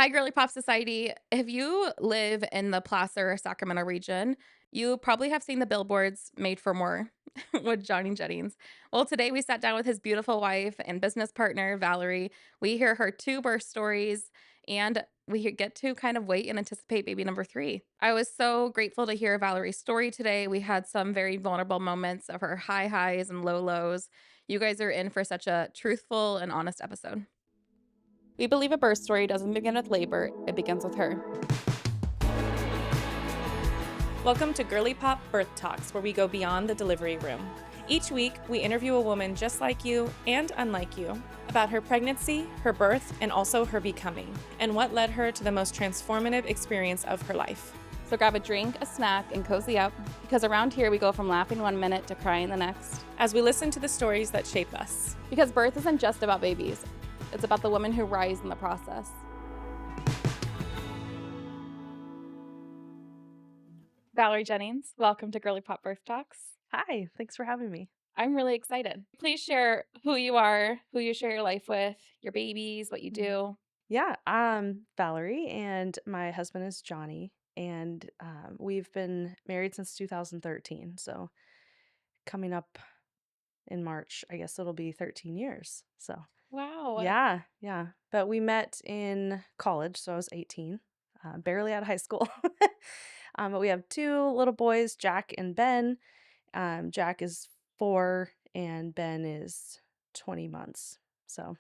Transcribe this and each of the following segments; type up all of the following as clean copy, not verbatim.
Hi, Girly Pop Society. If you live in the Placer or Sacramento region, you probably have seen the billboards Made for More with Johnny Jennings. Well, today we sat down with his beautiful wife and business partner, Valary. We hear her two birth stories and get to kind of wait and anticipate baby number three. I was so grateful to hear Valary's story today. We had some very vulnerable moments of her high highs and low lows. You guys are in for such a truthful and honest episode. We believe a birth story doesn't begin with labor, it begins with her. Welcome to Girly Pop Birth Talks, where we go beyond the delivery room. Each week, we interview a woman just like you and unlike you about her pregnancy, her birth, and also her becoming, and what led her to the most transformative experience of her life. So grab a drink, a snack, and cozy up, because around here we go from laughing 1 minute to crying the next. As we listen to the stories that shape us. Because birth isn't just about babies, it's about the women who rise in the process. Valary Jennings, welcome to Girly Pop Birth Talks. Hi, thanks for having me. I'm really excited. Please share who you are, who you share your life with, your babies, what you do. Yeah, I'm Valerie, and my husband is Johnny, and we've been married since 2013. So coming up in March, I guess it'll be 13 years. So Wow. yeah. But we met in college, so I was 18, barely out of high school. But we have two little boys, Jack and Ben. Jack is 4, and Ben is 20 months. So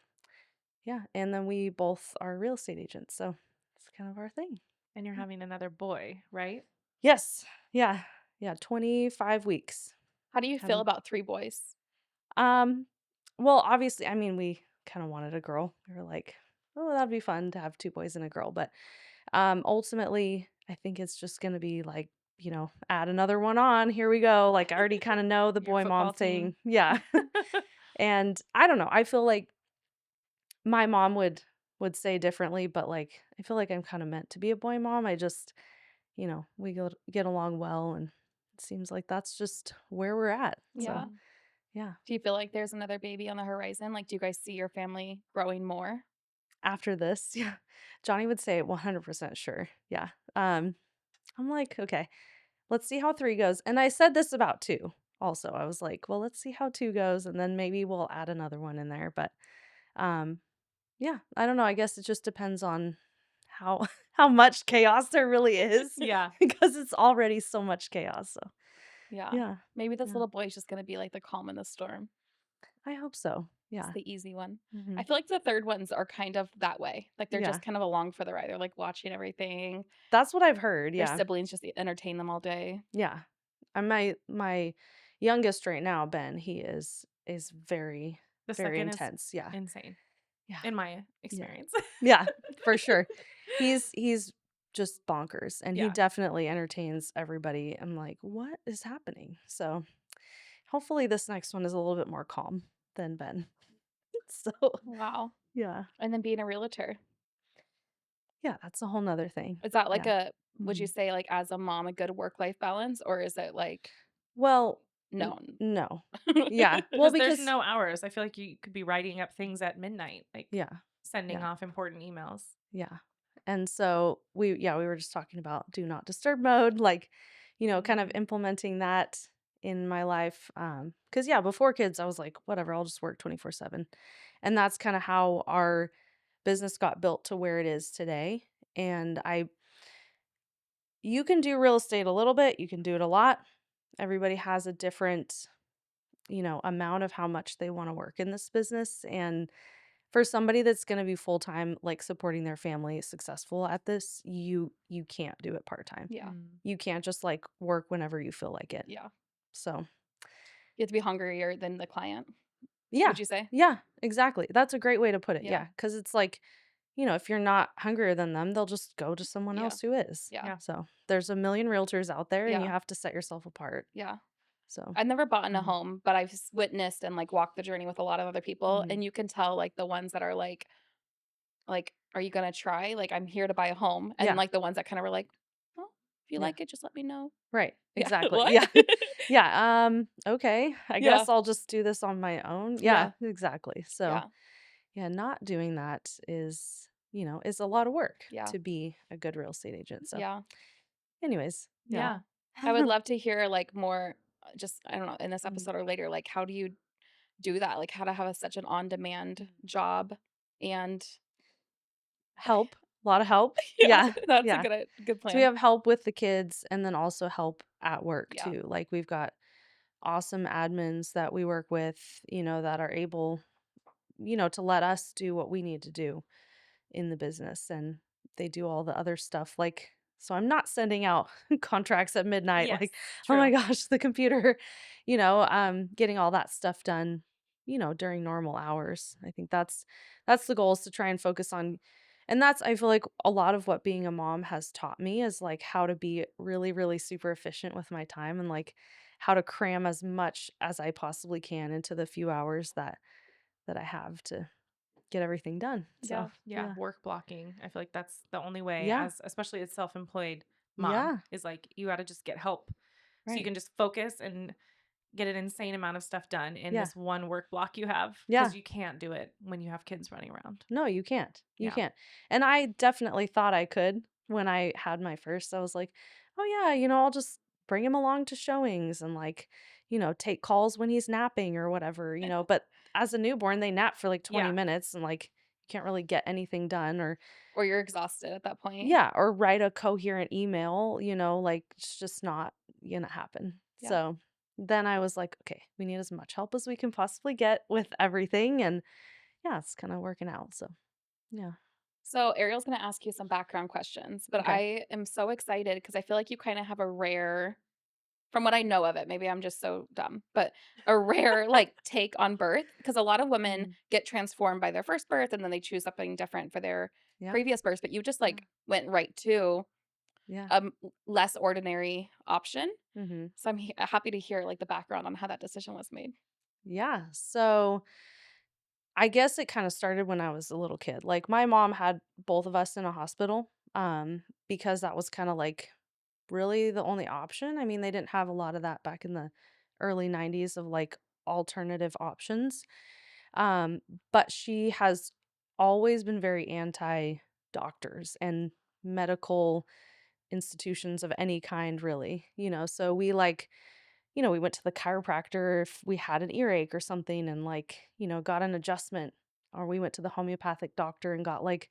yeah, and then we both are real estate agents, so it's kind of our thing. And you're having another boy, right? Yes, yeah, 25 weeks. How do you feel about 3 boys? Um, well, obviously, I mean, we kind of wanted a girl. We were like, oh, that'd be fun to have 2 boys and a girl, but ultimately, I think it's just gonna be like, add another one on. Here we go. Like, I already kind of know the Your boy mom football team. thing. Yeah, and I don't know. I feel like my mom would say differently, but like I feel like I'm kind of meant to be a boy mom. I just, we get along well, and it seems like that's just where we're at. Yeah. So, yeah. Do you feel like there's another baby on the horizon? Like, do you guys see your family growing more? After this, yeah. Johnny would say 100% sure. Yeah. I'm like, okay, let's see how 3 goes. And I said this about 2 also. I was like, well, let's see how 2 goes, and then maybe we'll add another one in there, but um yeah, I don't know. I guess it just depends on how how much chaos there really is. Yeah. Because it's already so much chaos. So Yeah. yeah, Maybe this yeah. little boy's just going to be like the calm in the storm. I hope so. It's Yeah. the easy one. Mhm. I feel like the third ones are kind of that way. Like, they're Yeah. just kind of along for the ride. They're like watching everything. That's what I've heard. Their Yeah. siblings just entertain them all day. Yeah. And my youngest right now, Ben, he is very The very second intense. is Yeah. insane, Yeah. in my experience. Yeah, for sure. He's just bonkers, and he Yeah. definitely entertains everybody. I'm like, what is happening? So hopefully this next one is a little bit more calm than Ben. So Wow. yeah. And then being a realtor. Yeah, that's a whole nother thing. Is that like Yeah. would you Mhm. say, like, as a mom, a good work-life balance? Or is it like, Well, no? no. Yeah. Well, Because there's because no hours. I feel like you could be writing up things at midnight, like yeah, sending yeah, off important emails. yeah. And so we were just talking about do not disturb mode, like, kind of implementing that in my life. Because yeah, before kids, I was like, whatever, I'll just work 24/7. And that's kind of how our business got built to where it is today. And you can do real estate a little bit, you can do it a lot. Everybody has a different, amount of how much they want to work in this business. And for somebody that's going to be full time, like supporting their family, successful at this, you can't do it part time. Yeah. You can't just like work whenever you feel like it. Yeah. So You have to be hungrier than the client, yeah, would you say? yeah, exactly. That's a great way to put it. Yeah. Yeah, because it's like, if you're not hungrier than them, they'll just go to someone Yeah. else who is. Yeah. Yeah. So there's a million realtors out there, and you Yeah. have to set yourself apart. Yeah. So I've never bought in a Mhm. home, but I've witnessed and like walked the journey with a lot of other people. Mhm. And you can tell like the ones that are like, are you gonna try? Like, I'm here to buy a home. And Yeah, like the ones that kind of were like, oh, if you yeah. like it, just let me know. Right. Yeah. Exactly. What? Yeah. Yeah. Okay. I Yeah. guess I'll just do this on my own. Yeah. Yeah, exactly. So Yeah. yeah, not doing that is is a lot of work Yeah. to be a good real estate agent. So, Yeah. anyways, yeah. Yeah. I would love to hear like more just I don't know, in this Mhm. episode or later, like how do you do that? Like how to have such an on-demand job and Help, a lot of help. yeah, Yeah. that's a Yeah. good So we plan. have help with the kids and then also help at work Yeah. too. Like we've got awesome admins that we work with, that are able, to let us do what we need to do in the business, and they do all the other stuff, like, so I'm not sending out contracts at midnight, Yes, like, oh my true. gosh, the computer, getting all that stuff done, during normal hours. I think that's the goal, is to try and focus on, and that's, I feel like, a lot of what being a mom has taught me is like how to be really, really super efficient with my time, and like how to cram as much as I possibly can into the few hours that I have to get everything done. So, Yeah. Yeah, yeah. work blocking. I feel like that's the only way, Yeah. as especially as self-employed mom, Yeah. is like you got to just get help. So you Right. can just focus and get an insane amount of stuff done in Yeah. this one work block you have, Yeah. because you can't do it when you have kids running around. No, you can't. You Yeah. can't. And I definitely thought I could when I had my first. I was like, "Oh yeah, I'll just bring him along to showings and like, take calls when he's napping or whatever." But as a newborn, they nap for like 20 Yeah. minutes and like you can't really get anything done, or Or you're exhausted at that point. yeah, or write a coherent email, like it's just not gonna happen. Yeah. So then I was like, okay, we need as much help as we can possibly get with everything. And yeah, it's kind of working out. So yeah. So Ariel's going to ask you some background questions, but Okay. I am so excited because I feel like you kind of have a rare, from what I know of it, maybe I'm just so dumb, but a rare like take on birth because a lot of women Mhm. get transformed by their first birth and then they choose something different for their Yeah. previous births, but you just Yeah. like went right to Yeah. a less ordinary option. Hmm. So I'm happy to hear like the background on how that decision was made. Yeah. So I guess it kind of started when I was a little kid. Like my mom had both of us in a hospital, because that was kind of like really the only option. I mean, they didn't have a lot of that back in the early 90s of like alternative options. Um, but she has always been very anti doctors and medical institutions of any kind, really. So we like, we went to the chiropractor if we had an earache or something and like, got an adjustment, or we went to the homeopathic doctor and got like,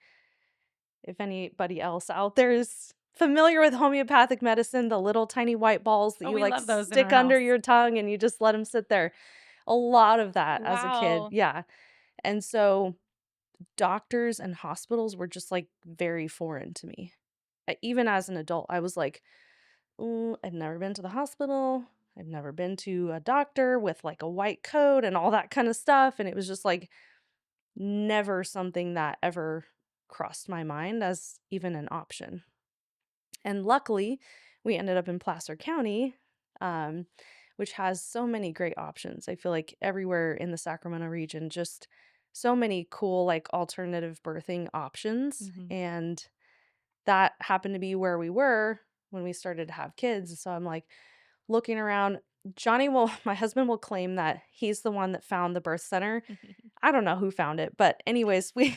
if anybody else out there is familiar with homeopathic medicine, the little tiny white balls that Oh, you we like love those in our stick under house. your tongue and you just let them sit there. A lot of that as a kid. Wow. Yeah. And so doctors and hospitals were just like very foreign to me. Even as an adult, I was like, "Ooh, I've never been to the hospital. I've never been to a doctor with like a white coat and all that kind of stuff." And it was just like never something that ever crossed my mind as even an option. And luckily, we ended up in Placer County, um, which has so many great options. I feel like everywhere in the Sacramento region, just so many cool, like alternative birthing options. Mhm. And that happened to be where we were when we started to have kids. So I'm like looking around. My husband will claim that he's the one that found the birth center. I don't know who found it, but anyways, we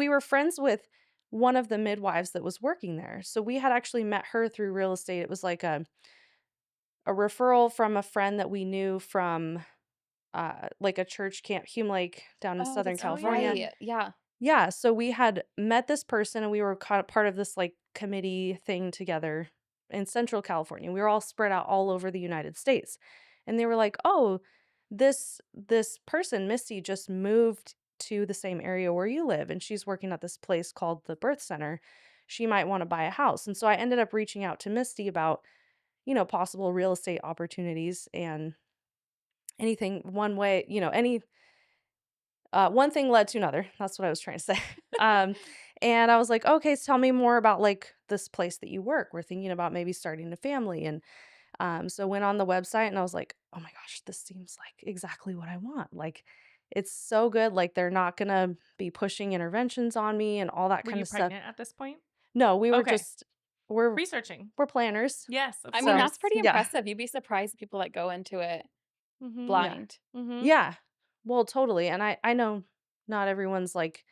were friends with one of the midwives that was working there. So we had actually met her through real estate. It was like a referral from a friend that we knew from like a church camp, Hume Lake down in Oh, Southern that's Oh, yeah. California. right. Yeah. Yeah, so we had met this person and we were kind of part of this like committee thing together in Central California. We were all spread out all over the United States. And they were like, "Oh, this person, Misty, just moved to the same area where you live and she's working at this place called the Birth Center. She might want to buy a house." And so I ended up reaching out to Misty about, possible real estate opportunities and anything one way, any one thing led to another. That's what I was trying to say. Um, and I was like, okay, so tell me more about like this place that you work. We're thinking about maybe starting a family. And so went on the website and I was like, oh my gosh, this seems like exactly what I want. Like, it's so good. Like, they're not going to be pushing interventions on me and all that Were kind you of stuff. pregnant at this point? No, we were Okay. just, we're, Researching. we're planners. Yes, of I mean, So, course. that's pretty yeah. impressive. You'd be surprised people that go into it Mhm. Yeah. blind. Mhm. Yeah. Well, totally. And I know not everyone's like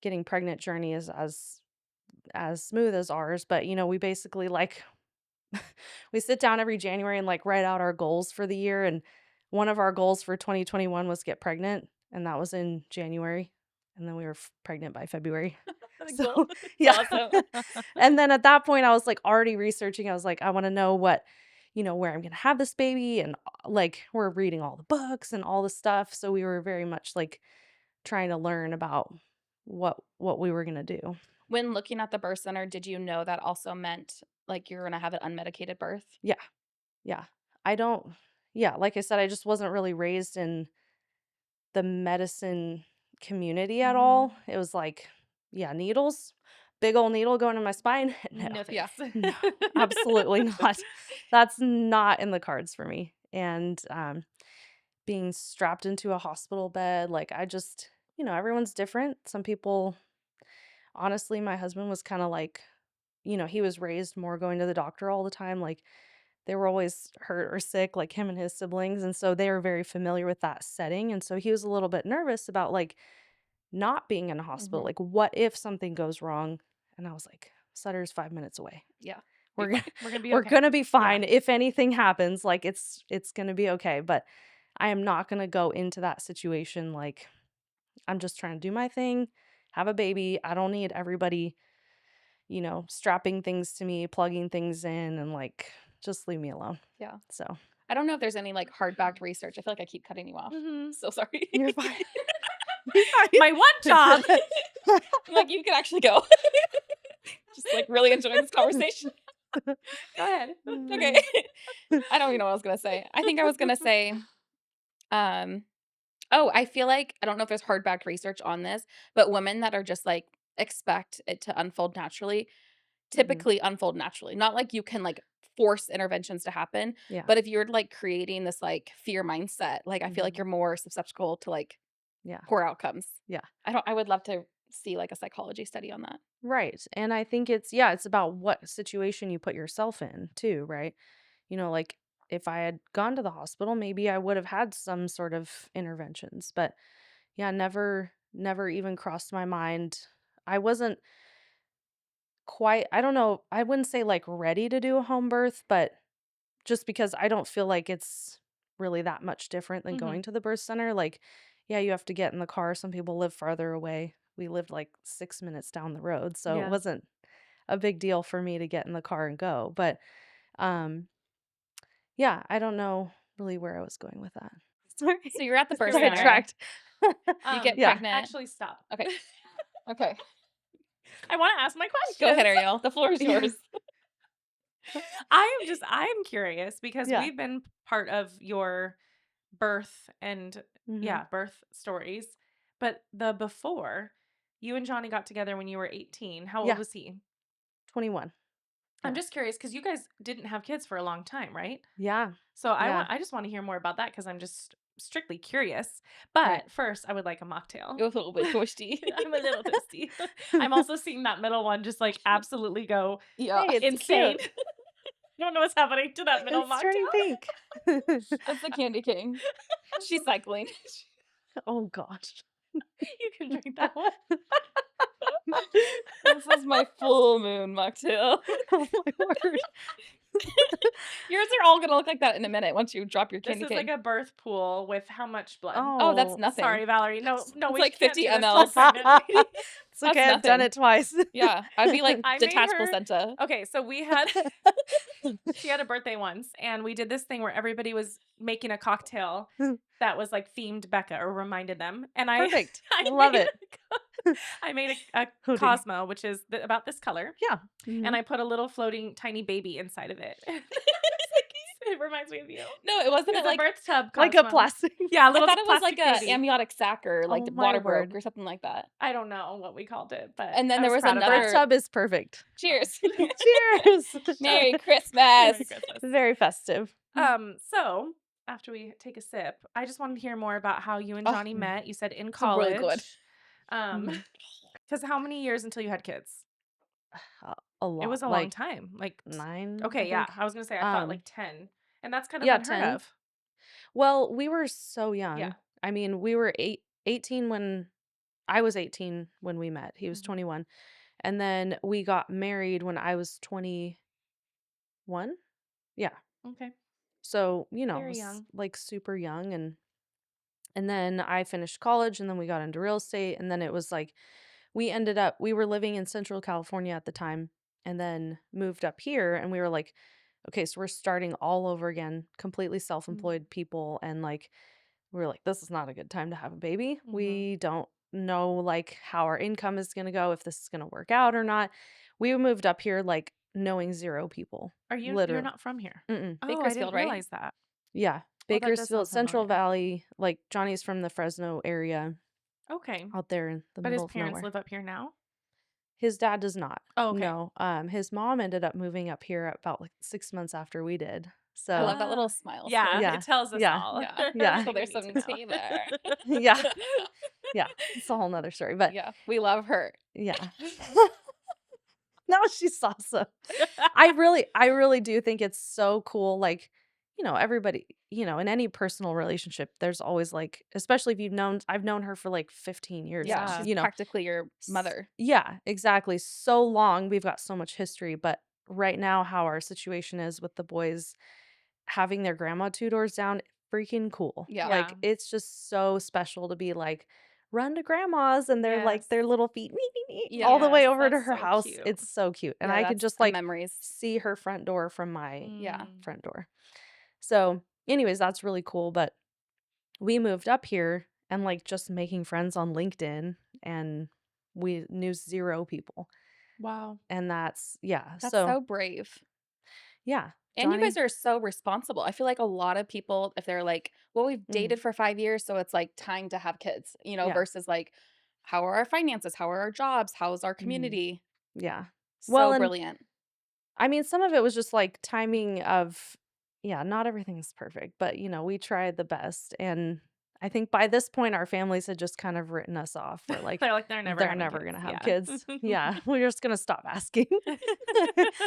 getting pregnant journey is as smooth as ours, but we basically like we sit down every January and like write out our goals for the year. And one of our goals for 2021 was get pregnant, and that was in January. And then we were pregnant by February. So, Cool. yeah. Awesome. And then at that point, I was like already researching. I was like, I want to know where I'm going to have this baby. And like, we're reading all the books and all the stuff. So we were very much like trying to learn about what we were going to do. When looking at the birth center, did you know that also meant like you're gonna have an unmedicated birth? Yeah. Yeah. I don't, yeah. Like I said, I just wasn't really raised in the medicine community at all. It was like, yeah, needles, big old needle going in my spine. No, No Yeah. thanks. no, absolutely not. That's not in the cards for me. And being strapped into a hospital bed, like I just, everyone's different. Some people, honestly, my husband was kind of like, he was raised more going to the doctor all the time. Like they were always hurt or sick, like him and his siblings. And so they were very familiar with that setting. And so he was a little bit nervous about like not being in a hospital. Mhm. Like, what if something goes wrong? And I was like, Sutter's 5 minutes away. Yeah. We're Be gonna fine. We're gonna be we're okay. gonna be fine. If anything happens, like it's gonna be okay. But I am not gonna go into that situation like I'm just trying to do my thing, have a baby. I don't need everybody, strapping things to me, plugging things in, and like just leave me alone. Yeah. So I don't know if there's any like hard-backed research. I feel like I keep cutting you off. So sorry. you're fine. You're fine. My one job. I'm like, you can actually go. Just like really enjoying this conversation. Go ahead. Okay. I don't even know what I was gonna say. I think I was gonna say, I feel like I don't know if there's hard-backed research on this, but women that are just like expect it to unfold naturally Mhm. typically unfold naturally. Not like you can like force interventions to happen, Yeah. but if you're like creating this like fear mindset, like I feel like Mhm. you're more susceptible to like Yeah. poor outcomes. Yeah. I would love to see like a psychology study on that. Right. And I think it's about what situation you put yourself in too, right? Like if I had gone to the hospital, maybe I would have had some sort of interventions. But yeah, never even crossed my mind. I wasn't quite, I don't know, I wouldn't say like ready to do a home birth, but just because I don't feel like it's really that much different than going to the birth center. Like, yeah, you have to get in the car. Some people live farther away. We lived like 6 minutes down the road. So it Yeah. wasn't a big deal for me to get in the car and go. But um yeah, I don't know really where I was going with that. Sorry. So you're at the birth Sorry, center. Sidetracked. You get Yeah. pregnant. Actually, stop. Okay. Okay. I want to ask my question. Go ahead, Arielle. The floor is Yeah. yours. I'm curious because Yeah. we've been part of your birth and Mhm. birth stories. But the before, you and Johnny got together when you were 18. How Yeah. old was he? 21. I'm Yeah. just curious because you guys didn't have kids for a long time, right? Yeah. So Yeah. I just want to hear more about that because I'm just strictly curious. But Right. first, I would like a mocktail. You're a little bit thirsty. I'm a little thirsty. I'm also seeing that middle one just like absolutely go Yeah. Hey, it's insane. cute. I don't know what's happening to that middle It's turning mocktail. pink. That's the Candy King. She's cycling. Oh gosh. You can drink that one. This is my full moon mocktail. Oh my word. Yours are all gonna look like that in a minute once you drop your This Candy is King. like a birth pool with how much blood? Oh, that's Oh. nothing. Sorry, Valerie. No, It's we like can't 50 do this to mLs. a pregnant lady. It's okay. That's I've done nothing. it twice. Yeah, I'd be like I made detached her- placenta. Okay, so she had a birthday once, and we did this thing where everybody was making a cocktail that was like themed Becca or reminded them. And Perfect. Love made it. I made a Oh, dear. Cosmo, which is about this color, Yeah. and I put a little floating tiny baby inside of it. It reminds me of you. No, it wasn't It's it like a birth tub like a Cosmo. plastic. Yeah, a I little thought it was like plastic a baby. amniotic sac or like Oh the my water word. broke or something like that. I don't know what we called it, but And then I there was proud of another- Birth tub is perfect. Cheers. Cheers. Merry Christmas. Merry Christmas. Very festive. So after we take a sip, I just wanted to hear more about how you and Oh, Johnny met. You said in really college. good. Because how many years until you had kids? A lot. It was a long time. Like 9. okay, I yeah. think. I was gonna say I thought like 10, and that's kind of yeah, unheard 10. of. Well, we were so young. Yeah. I mean, we were 18 when I was 18 when we met. He was Mhm. 21. And then we got married when I was 21. Yeah. Okay. So, it Very was young. like super young, and then I finished college, and then we got into real estate, and then it was like we were living in Central California at the time, and then moved up here, and we were like, okay, so we're starting all over again, completely Mm. self-employed people, and like we were like, this is not a good time to have a baby. Mhm. We don't know like how our income is going to go, if this is going to work out or not. We moved up here like knowing zero people, You're literally. not from here? Mm-mm. Oh, I didn't Bakersfield, right? realize that. Yeah, Oh, that does Bakersfield, sound Central familiar. Valley, like Johnny's from the Fresno area Okay. out there in the But his middle of parents nowhere. live up here now? His dad does not. Oh, okay. No. His mom ended up moving up here about like 6 months after we did. I So love that little Ah, smile yeah, still. it yeah, tells us yeah, all Yeah. yeah, So everything we there's need to some know. tea there. yeah, yeah. It's a whole nother story. But Yeah, we love her. yeah. No, she's awesome. I really do think it's so cool. Like, everybody, in any personal relationship, there's always like, especially if I've known her for like 15 years Yeah, now, Yeah. she's practically your mother. Yeah, exactly. So long. We've got so much history. But right now, how our situation is with the boys having their grandma two doors down, freaking cool. Yeah. Yeah. Like, it's just so special to be like, run to grandma's, and they're like Yes. their little feet Yeah. all the way Yes, over to that's her so house. cute. It's so cute. And Yeah, I can that's just like memories. see her front door from my Yeah. Mm. front door. So, anyways, that's really cool. But we moved up here and like just making friends on LinkedIn, and we knew zero people. Wow. And that's, yeah. That's So, so brave. yeah, And you guys Johnny. are so responsible. I feel like a lot of people, if they're like, well, we've Mhm. dated for 5 years, so it's like time to have kids, Yeah. versus like, how are our finances? How are our jobs? How's our Mhm. community? Yeah. Well, So and brilliant. I mean, some of it was just like timing of, yeah, not everything's perfect, but we tried the best. And I think by this point, our families had just kind of written us off. We're like, They're like, they're never they're having never kids. going to have Yeah. kids. Yeah. We're just going to stop asking.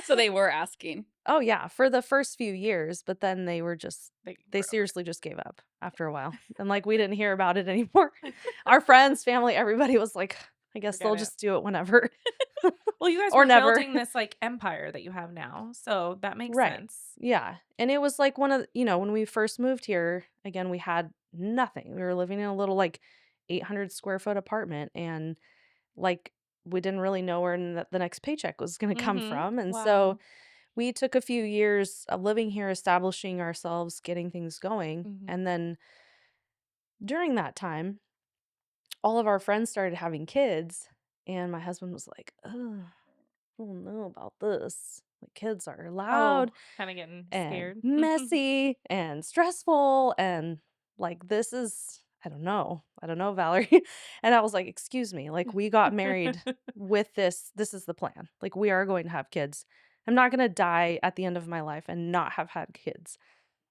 So they were asking. Oh, yeah. For the first few years, but then they were just, They they were over seriously just gave up after a while. And like, we didn't hear about it anymore. Our friends, family, everybody was like, I guess Forget they'll it. just do it whenever Well, you guys or were never. building this like empire that you have now, so that makes Right. sense. Yeah. And it was like when we first moved here, again, we had nothing. We were living in a little like 800 square foot apartment, and like we didn't really know where the next paycheck was going to come Mm-hmm. from. And so Wow. we took a few years of living here, establishing ourselves, getting things going. Mm-hmm. And then during that time, all of our friends started having kids, and my husband was like, oh, I don't know about this. The kids are Oh, loud kind of getting and scared. messy and stressful, and like, this is, I don't know, Valerie. And I was like, excuse me, like, we got married with this is the plan. Like, we are going to have kids. I'm not going to die at the end of my life and not have had kids.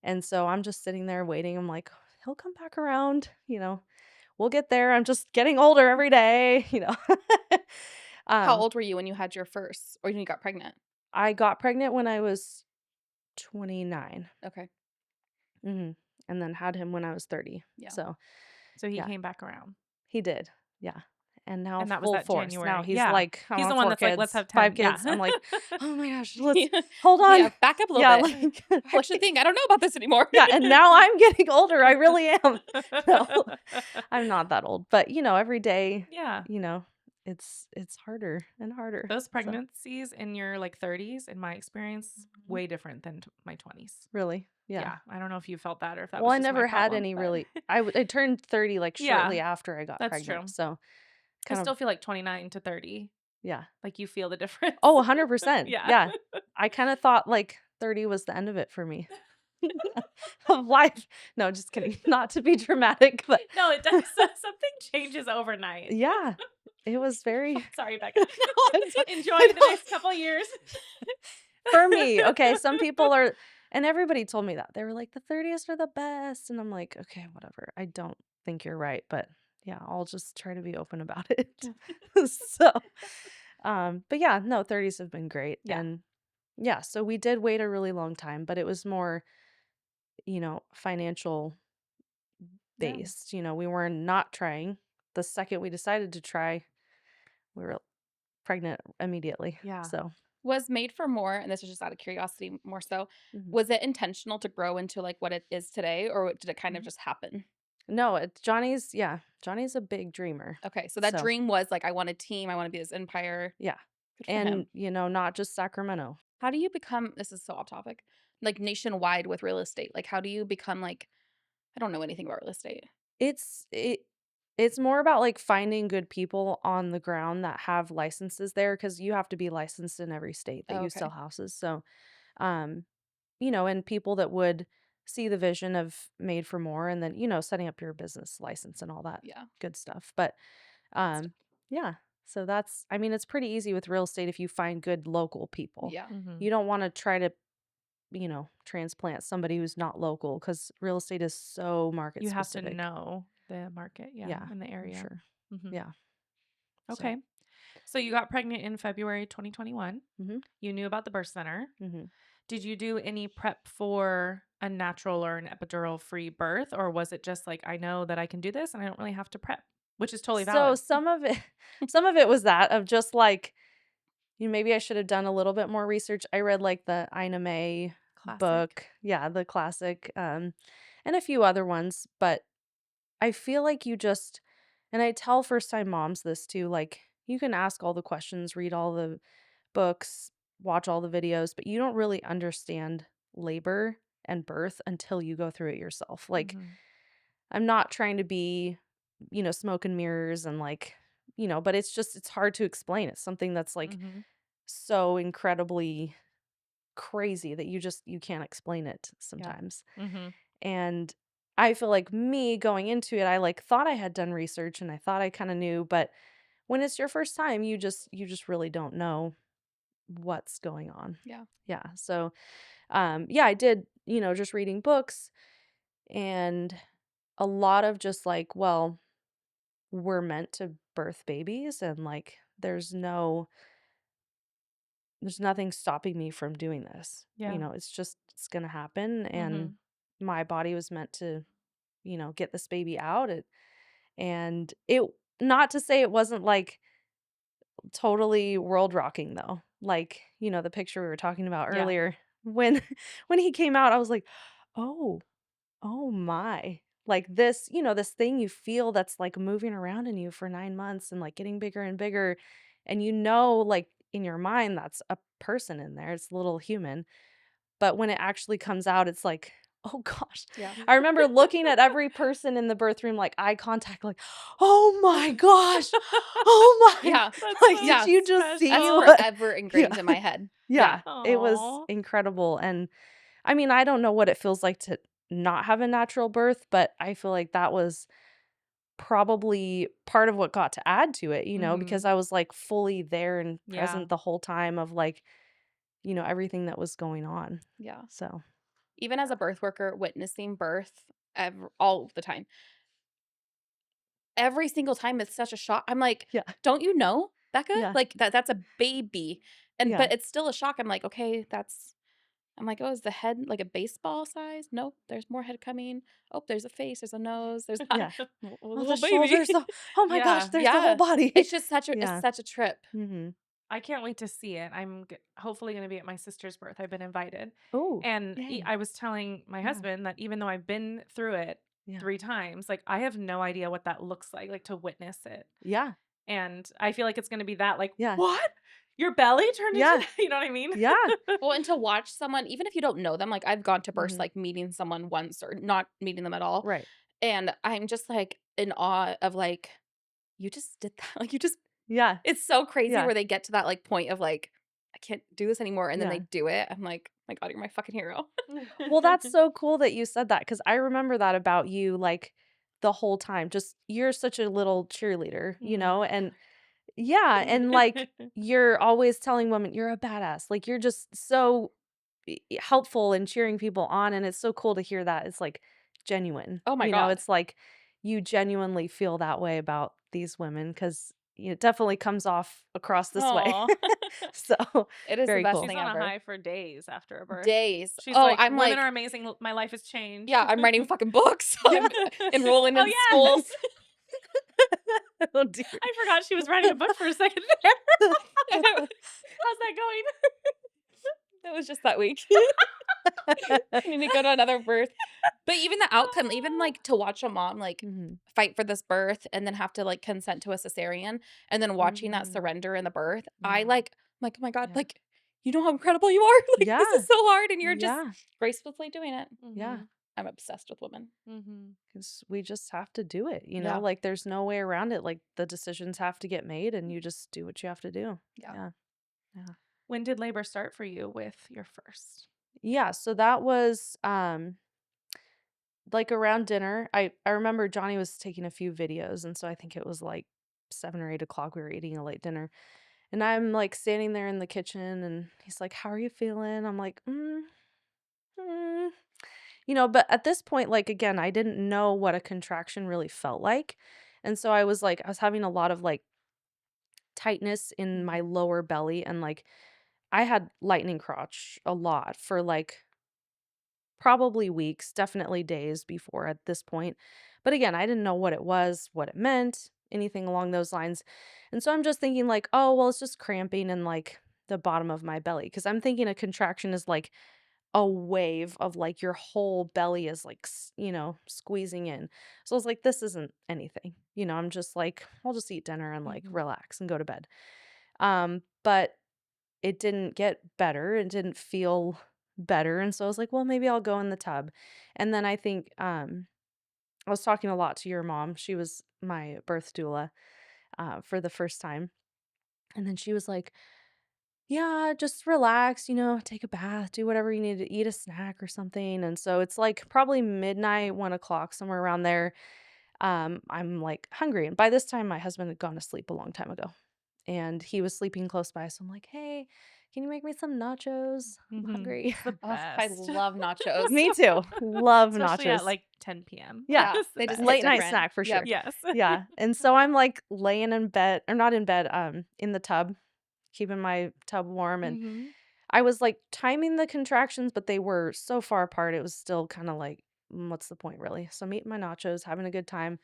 And so I'm just sitting there waiting. I'm like, he'll come back around, we'll get there. I'm just getting older every day. How um old were you when you had your first, or when you got pregnant? I got pregnant when I was 29. Okay. Mhm. And then had him when I was 30. Yeah. So, So he yeah, came back around. he did. Yeah. And now And that was full that force. Now January. he's Yeah. like, I He's the want one four that's like, let's kids, have 5 10. Yeah. kids. I'm like, oh my gosh, let's hold on. Yeah, back up a little Yeah, bit. like, I actually think I don't know about this anymore. yeah. And now I'm getting older. I really am. No, I'm not that old. But every day, Yeah. it's harder and harder. Those So pregnancies in your like 30s, in my experience, Mhm. way different than my 20s. Really, Yeah. yeah. I don't know if you felt that or if that Well, was I just my never had problem, any but really. I turned 30 like shortly yeah, after I got that's true. pregnant. So I kind of, still feel like 29 to 30. yeah. Like you feel the difference. Oh, 100%. Yeah. Yeah. I kind of thought like 30 was the end of it for me. Of life. No, just kidding. Not to be dramatic, but No, it does. Something changes overnight. yeah, it was very Sorry, Becca. Enjoy I the know. next couple years. For me. Okay, some people are, and everybody told me that. They were like, the 30s are the best. And I'm like, okay, whatever. I don't think you're right, but yeah, I'll just try to be open about it. So, but yeah, no, 30s have been great. Yeah. And yeah, so we did wait a really long time, but it was more, financial Yeah. based. We were not trying. the second we decided to try, we were pregnant immediately. Yeah. So, Was Made for More, and this is just out of curiosity more so, mhm. was it intentional to grow into like what it is today, or did it kind of Mhm. just happen? No, Johnny's a big dreamer. Okay, so that So, dream was like, I want a team, I want to be this empire. yeah. Good for And, him. not just Sacramento. How do you become, this is so off topic, like nationwide with real estate? Like, how do you become like, I don't know anything about real estate. It's it it's more about, like, finding good people on the ground that have licenses there, because you have to be licensed in every state that Oh, you okay. sell houses. So, um, and people that would see the vision of Made for More, and then, setting up your business license and all that Yeah. good stuff. But, Good stuff. um, yeah. So it's pretty easy with real estate if you find good local people. Yeah. You don't wanna try to, transplant somebody who's not local, because real estate is so market You have to specific. know the market, Yeah, in the for area. sure. Mhm. Yeah. So, Okay. So you got pregnant in February 2021. mhm, You knew about the birth center. mhm. Did you do any prep for a natural or an epidural free birth, or was it just like, I know that I can do this and I don't really have to prep, which is totally So valid? some of it was that of just like, maybe I should have done a little bit more research. I read like the Ina May Classic. book, yeah, the classic, and a few other ones, but I feel like and I tell first time moms this too, like, you can ask all the questions, read all the books, watch all the videos, but you don't really understand labor and birth until you go through it yourself. Like, Mhm. I'm not trying to be, smoke and mirrors and like, but it's hard to explain. It's something that's like Mhm. so incredibly crazy that you can't explain it Yeah. sometimes. Mhm. And I feel like me going into it, I like thought I had done research and I thought I kind of knew, but when it's your first time, you just really don't know what's going on. Yeah. Yeah. So, yeah, I did, just reading books and a lot of just like, well, we're meant to birth babies, and like there's nothing stopping me from doing this. Yeah. It's going to happen, and Mhm. my body was meant to, get this baby out. And it not to say it wasn't like totally world rocking though. Like, the picture we were talking about Yeah. earlier when when he came out, I was like, "Oh, oh my." Like this, this thing you feel that's like moving around in you for 9 months and like getting bigger and bigger, and like in your mind that's a person in there. It's a little human. But when it actually comes out, it's like, oh gosh. Yeah. I remember looking at every person in the birth room, like eye contact, like, oh my gosh. Oh my. Yeah. That's Like, so did Yeah. you just That's see special. what? forever Yeah. ingrained in my head. Yeah. Yeah. It was Aw. incredible. And I mean, I don't know what it feels like to not have a natural birth, but I feel like that was probably part of what got to add to it, because Mhm. I was like fully there and Yeah. present the whole time of like, everything that was going on. Yeah. So, Even as a birth worker, witnessing birth all the time, every single time it's such a shock. I'm like, yeah. don't you know, Becca? Yeah. Like that's a baby. And Yeah. but it's still a shock. I'm like, okay, I'm like, oh, is the head like a baseball size? Nope, there's more head coming. Oh, there's a face, there's a nose, there's a Yeah. Oh, the little baby. shoulders. Oh my gosh, Yeah. there's the whole Yeah. body. It's just such a it's Yeah. such a trip. Mhm. I can't wait to see it. Hopefully going to be at my sister's birth. I've been invited. Oh, And yay. I was telling my Yeah. husband that even though I've been through it Yeah. 3 times, like I have no idea what that looks like to witness it. Yeah. And I feel like it's going to be that, like, Yeah. what? Your belly turned into Yeah. that? You know what I mean? Yeah. Well, and to watch someone, even if you don't know them, like I've gone to births, Mhm. like meeting someone once or not meeting them at all. Right. And I'm just like in awe of like, you just did that. Like you just Yeah. it's so crazy Yeah. where they get to that like point of like, I can't do this anymore. And then they Yeah. do it. I'm like, my God, you're my fucking hero. Well, that's so cool that you said that, because I remember that about you, like, the whole time. Just you're such a little cheerleader, and yeah, and like you're always telling women you're a badass. Like you're just so helpful and cheering people on, and it's so cool to hear that. It's like genuine. Oh my God. It's like you genuinely feel that way about these women, because it definitely comes off across this way. Aw. So, It is the very best She's cool. thing on a ever. high for days after a birth. Days. She's Oh, like, I'm women like, are amazing. My life has changed. yeah, I'm writing fucking books. Yeah. I'm enrolling Oh, in yeah. schools. Oh dear. I forgot she was writing a book for a second there. How's that going? It was just that week. I need to go to another birth. But even the outcome, even, like, to watch a mom, like, Mhm. fight for this birth and then have to, like, consent to a cesarean, and then watching that Mhm. surrender in the birth, I, Yeah. like I'm like, "Oh my god, Yeah. like, you know how incredible you are? Like, this is Yeah. so hard, and you're just Yeah. gracefully doing it." Yeah. Mhm. I'm obsessed with women. Mhm. 'Cause we just have to do it, Yeah. like, there's no way around it, like, the decisions have to get made, and you just do what you have to do. Yeah. Yeah. Yeah. When did labor start for you with your first? Yeah, so that was, like, around dinner. I remember Johnny was taking a few videos, and so I think it was, like, 7 or 8 o'clock. We were eating a late dinner, and I'm, like, standing there in the kitchen, and he's like, "How are you feeling?" I'm like, mm." But at this point, like, again, I didn't know what a contraction really felt like, and so I was having a lot of, like, tightness in my lower belly, and, like, I had lightning crotch a lot for, like, probably weeks, definitely days before at this point. But again, I didn't know what it was, what it meant, anything along those lines. And so I'm just thinking like, oh, well, it's just cramping in like the bottom of my belly. Cause I'm thinking a contraction is like a wave of like your whole belly is like, squeezing in. So I was like, this isn't anything. I'm just like, I'll just eat dinner and like Mhm. relax and go to bed. But it didn't get better. It didn't feel better. And so I was like, well, maybe I'll go in the tub. And then I think I was talking a lot to your mom. She was my birth doula for the first time. And then she was like, yeah, just relax, take a bath, do whatever you need to eat a snack or something. And so it's like probably midnight, 1 o'clock, somewhere around there. I'm like hungry. And by this time, my husband had gone to sleep a long time ago and he was sleeping close by. So I'm like, hey, can you make me some nachos? I'm Mhm. hungry. It's the Oh, I best. love nachos. Me too. Love Especially at nachos. like 10 p.m. Yeah. Yeah, It's the they just hit best. Late night different. snack for Yep. sure. Yes. Yeah. And so I'm like laying in bed, or not in bed, in the tub, keeping my tub warm. And Mhm. I was like timing the contractions, but they were so far apart. It was still kind of like, what's the point, really? So I'm eating my nachos, having a good time,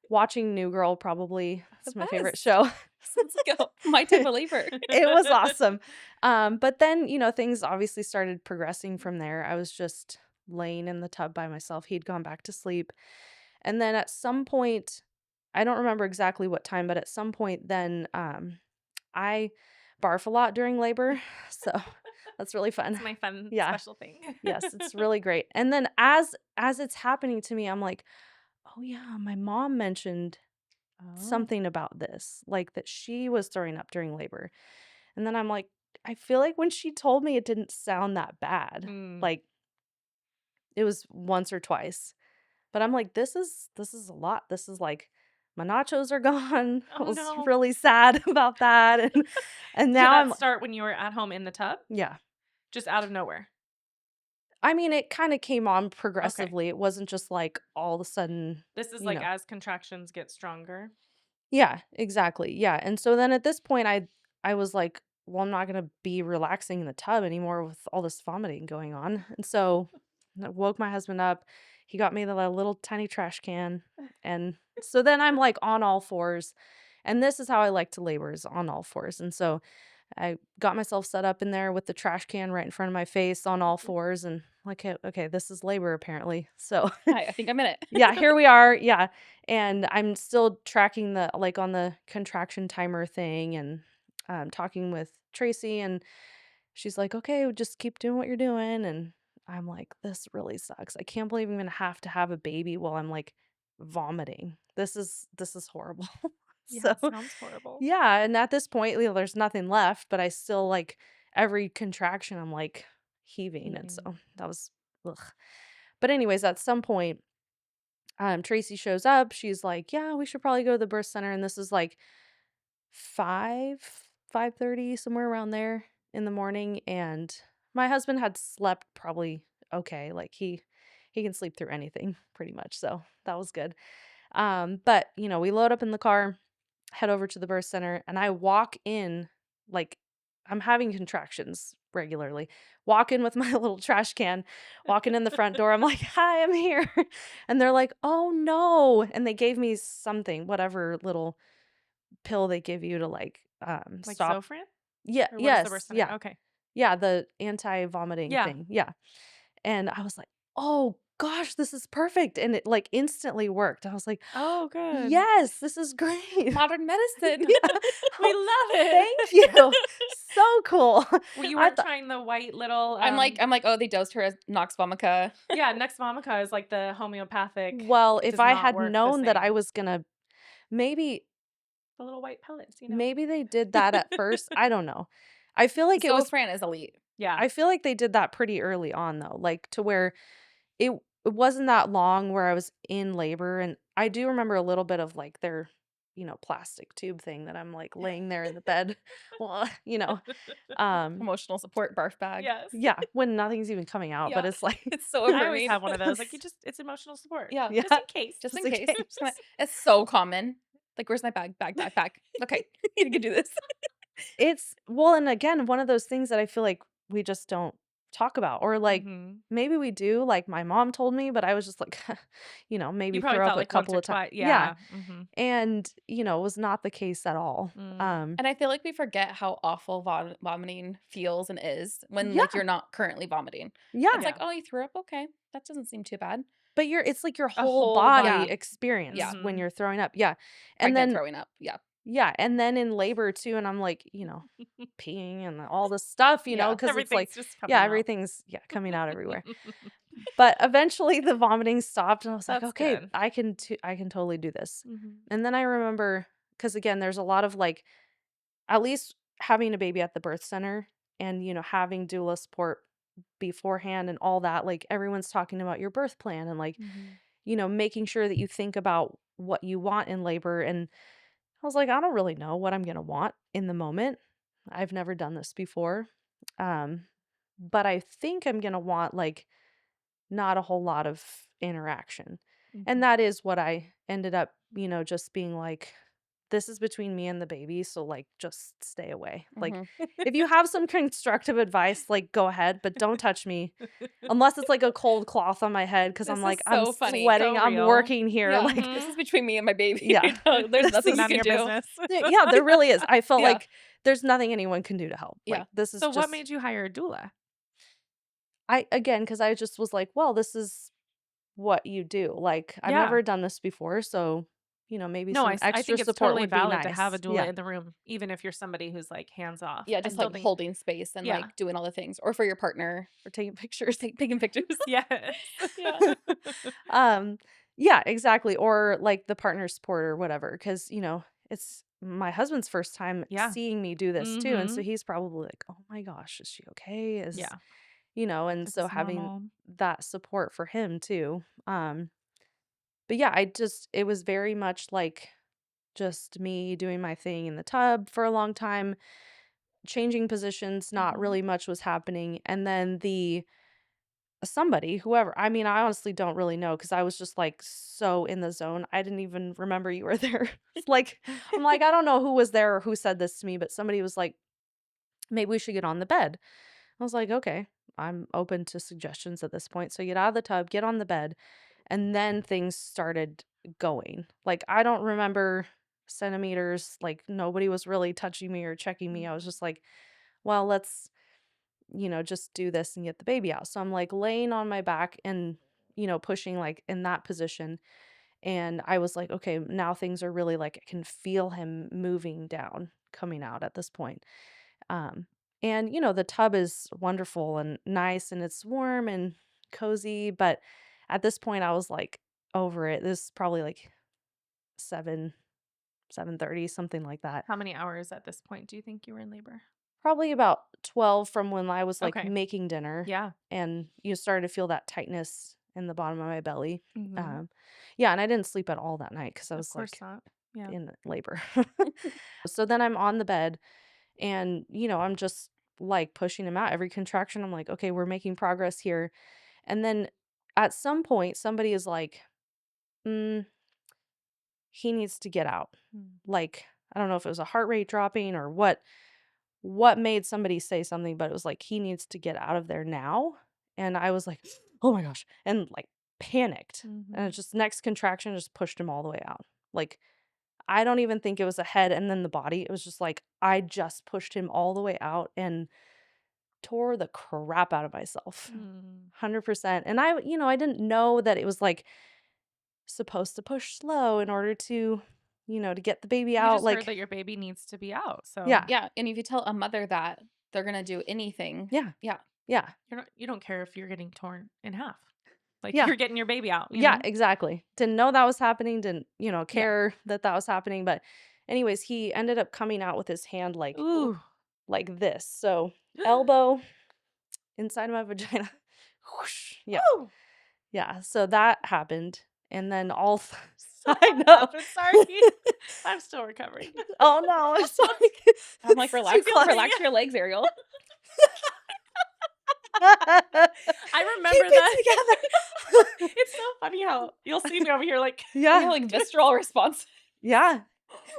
watching New Girl, probably. The It's my favorite best. show. Sounds like my type of labor. It was awesome. But then, things obviously started progressing from there. I was just laying in the tub by myself. He'd gone back to sleep. And then at some point, I don't remember exactly what time, but at some point then I barf a lot during labor. So that's really It's fun. my fun Yeah. special thing. Yes, it's really great. And then as it's happening to me, I'm like, "Oh yeah, my mom mentioned Oh. something about this, like that she was throwing up during labor." And then I'm like, I feel like when she told me it didn't sound that bad. Mm. Like it was once or twice. But I'm like, this is a lot. This is like my nachos are gone. I Oh was no. really sad about that. And Did now that I'm start when you were at home in the tub? yeah. Just out of nowhere. I mean, it kind of came on Okay. progressively. It wasn't just like all of a sudden, This is you like know. as contractions get stronger. Yeah, exactly. Yeah. And so then at this point I was like, well, I'm not going to be relaxing in the tub anymore with all this vomiting going on. And so I woke my husband up. He got me the little tiny trash can. And so then I'm like on all fours. And this is how I like to labor is on all fours. And so I got myself set up in there with the trash can right in front of my face on all fours and like, okay, this is labor apparently. So I think I'm in it. yeah, here we are. Yeah. And I'm still tracking the like on the contraction timer thing and talking with Tracy and she's like, "Okay, just keep doing what you're doing." And I'm like, "This really sucks. I can't believe I'm going to have a baby while I'm like vomiting. This is horrible." Yeah, So, it sounds horrible. yeah, and at this point, there's nothing left, but I still like every contraction I'm like heaving and Heaving. so that was ugh. But anyways, at some point Tracy shows up. She's like, "Yeah, we should probably go to the birth center." And this is like 5:30, somewhere around there in the morning. And my husband had slept probably okay. Like he can sleep through anything pretty much. So that was good. But we load up in the car, head over to the birth center, and I walk in like I'm having contractions regularly. Walk in with my little trash can, walking in the front door. I'm like, "Hi, I'm here." And they're like, "Oh no." And they gave me something, whatever little pill they give you to like Like stop. Zofran? Yeah, Or what is the yes, worst center? yeah. Okay. Yeah, the anti-vomiting Yeah. thing. Yeah. And I was like, "Oh gosh, this is perfect." And it like instantly worked. I was like, Oh, good. "Yes, this is great." Modern medicine. Yeah. We Oh, love it. thank you. So cool. Well, you I weren't thought trying the white little I'm like, oh, they dosed her as Nox Vomica. yeah, Nux vomica is like the homeopathic. well, It if does I not had work the known that I same. was gonna maybe The little white pellets, you know. maybe they did that at first. I don't know. I feel like it was Zofran is elite. Yeah. I feel like they did that pretty early on though, like to where it wasn't that long where I was in labor, and I do remember a little bit of like their, plastic tube thing that I'm like laying there in the bed. Well, um Emotional support barf bag. Yes. yeah, when nothing's even coming out, but Yeah. it's like It's so I always overrated. have one of those. Like it's emotional support. Yeah. yeah, Just in case. Just just in in case. case. It's so common. Like, where's my bag? Backpack. Okay. You can do this. It's well, and again, one of those things that I feel like we just don't talk about, or like Mhm. maybe we do, like my mom told me, but I was just like, You maybe probably throw up thought a like once couple or of times. twice. Yeah. Yeah. Mhm. And, it was not the case at all. Mm. And I feel like we forget how awful vomiting feels and is when, like, Yeah. you're not currently vomiting. Yeah. It's like, Yeah. oh, you threw up? Okay. That doesn't seem too bad. But it's like your A whole whole body Yeah. body. experience Yeah. when Mhm. you're throwing up. Yeah. And Pregnant then throwing up. Yeah. yeah, and then in labor too, and I'm like, peeing and all this stuff, Yeah. because it's like, Everything's just yeah, coming out. everything's coming out everywhere. But eventually the vomiting stopped and I was like, That's okay, good. I can totally do this. Mhm. And then I remember, because again, there's a lot of like, at least having a baby at the birth center and, having doula support beforehand and all that, like everyone's talking about your birth plan and like, Mhm. making sure that you think about what you want in labor. And I was like, I don't really know what I'm going to want in the moment. I've never done this before. Um, but I think I'm going to want like not a whole lot of interaction. And Mhm. that is what I ended up, just being like, this is between me and the baby. So, like, just stay away. Like, Hmm. if you have some constructive advice, like, go ahead, but don't touch me unless it's like a cold cloth on my head because I'm This like, is I'm so funny. sweating, So I'm real. working here. Yeah. Like, This Mhm. is between me and my baby. yeah, There's this nothing is, you None of can your do. business. yeah, there really is. I felt Yeah. like there's nothing anyone can do to help. Yeah. Like, this is So what just, made you hire a doula? because I just was like, well, this is what you do. Like, I've Yeah. never done this before, so, maybe No, some I extra think it's support totally would be valid to have a nice. doula Yeah. in the room, even if you're somebody who's like hands off. Yeah. I Just still like think, holding space and yeah. like doing all the things. Or for your partner, Or taking pictures. taking pictures. Yes. Yeah. um, yeah, exactly. Or like the partner support or whatever. Cause, it's my husband's first time Yeah. seeing me do this too. And so Mhm. he's probably like, oh my gosh, is she okay? Yeah. And Is so this having normal? that support for him too. But yeah, it was very much like just me doing my thing in the tub for a long time, changing positions, not Mhm. really much was happening. And then somebody, whoever, I mean, I honestly don't really know because I was just like so in the zone. I didn't even remember you were there. It's like, I'm like, I don't know who was there or who said this to me, but somebody was like, maybe we should get on the bed. I was like, okay, I'm open to suggestions at this point. So get out of the tub, get on the bed. And then things started going. Like, I don't remember centimeters. Like, nobody was really touching me or checking me. I was Mhm. just like, well, let's, just do this and get the baby out. So I'm like laying on my back and, pushing like in that position. And I was like, okay, now things are really like, I can feel him moving down, coming out at this point. Um, and, the tub is wonderful and nice and it's warm and cozy. But at this point, I was like over it. This is probably like 7, 7:30, something like that. How many hours at this point do you think you were in labor? Probably about 12 from when I was like Okay. making dinner Yeah. and you started to feel that tightness in the bottom of my belly. Mhm. Um, yeah, and I didn't sleep at all that night because I Of was course like not. Yeah. in labor. So then I'm on the bed and, I'm just like pushing him out every contraction. I'm like, okay, we're making progress here. And then at some point, somebody is like, mm, he needs to get out. Mm. Like, I don't know if it was a heart rate dropping or what, what made somebody say something, but it was like, he needs to get out of there now. And I was like, oh my gosh, and like panicked. And it's just next contraction just pushed him all the way out. Like, I don't even think it was a head and then the body. It was just like I just pushed him all the way out and tore the crap out of myself. 100%. And I didn't know that it was like supposed to push slow in order to, to get the baby You out. just heard Like, that your baby needs to be out. So yeah, Yeah, and if you tell a mother that, they're gonna do anything. yeah, Yeah. yeah, you don't care if you're getting torn in half. Like yeah, you're getting your baby out, you yeah, know? exactly. Didn't know that was happening. Didn't, Yeah. care that that was happening. But, anyways, he ended up coming out with his hand Ooh. like this. So, elbow inside of my vagina. Whoosh. Yeah. Ooh. Yeah. So that happened. And then all So I what know. happened? Sorry. I'm still recovering. Oh no, it's like I'm like, it's too close. relax your legs, Arielle. I remember Keep that. it together. It's so funny how you'll see me over here like Yeah, Yeah. like visceral response. Yeah.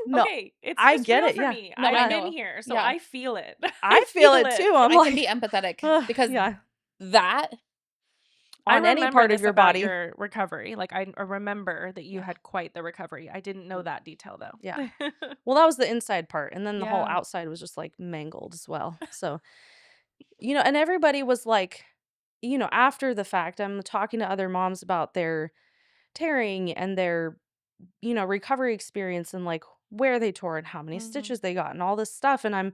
No, okay, it's I just get real it, for yeah. me. No, I I've been know. here, so Yeah. I feel it. I feel it too. I'm I like can be empathetic ugh, because yeah. that I On any remember part of this your about body. your recovery. Like I remember that you Yeah. had quite the recovery. I didn't know that detail though. Yeah. Well, that was the inside part. And then the whole Yeah. outside was just like mangled as well. So, and everybody was like, after the fact, I'm talking to other moms about their tearing and their, recovery experience and like where they tore and how many stitches they got and all this stuff. And I'm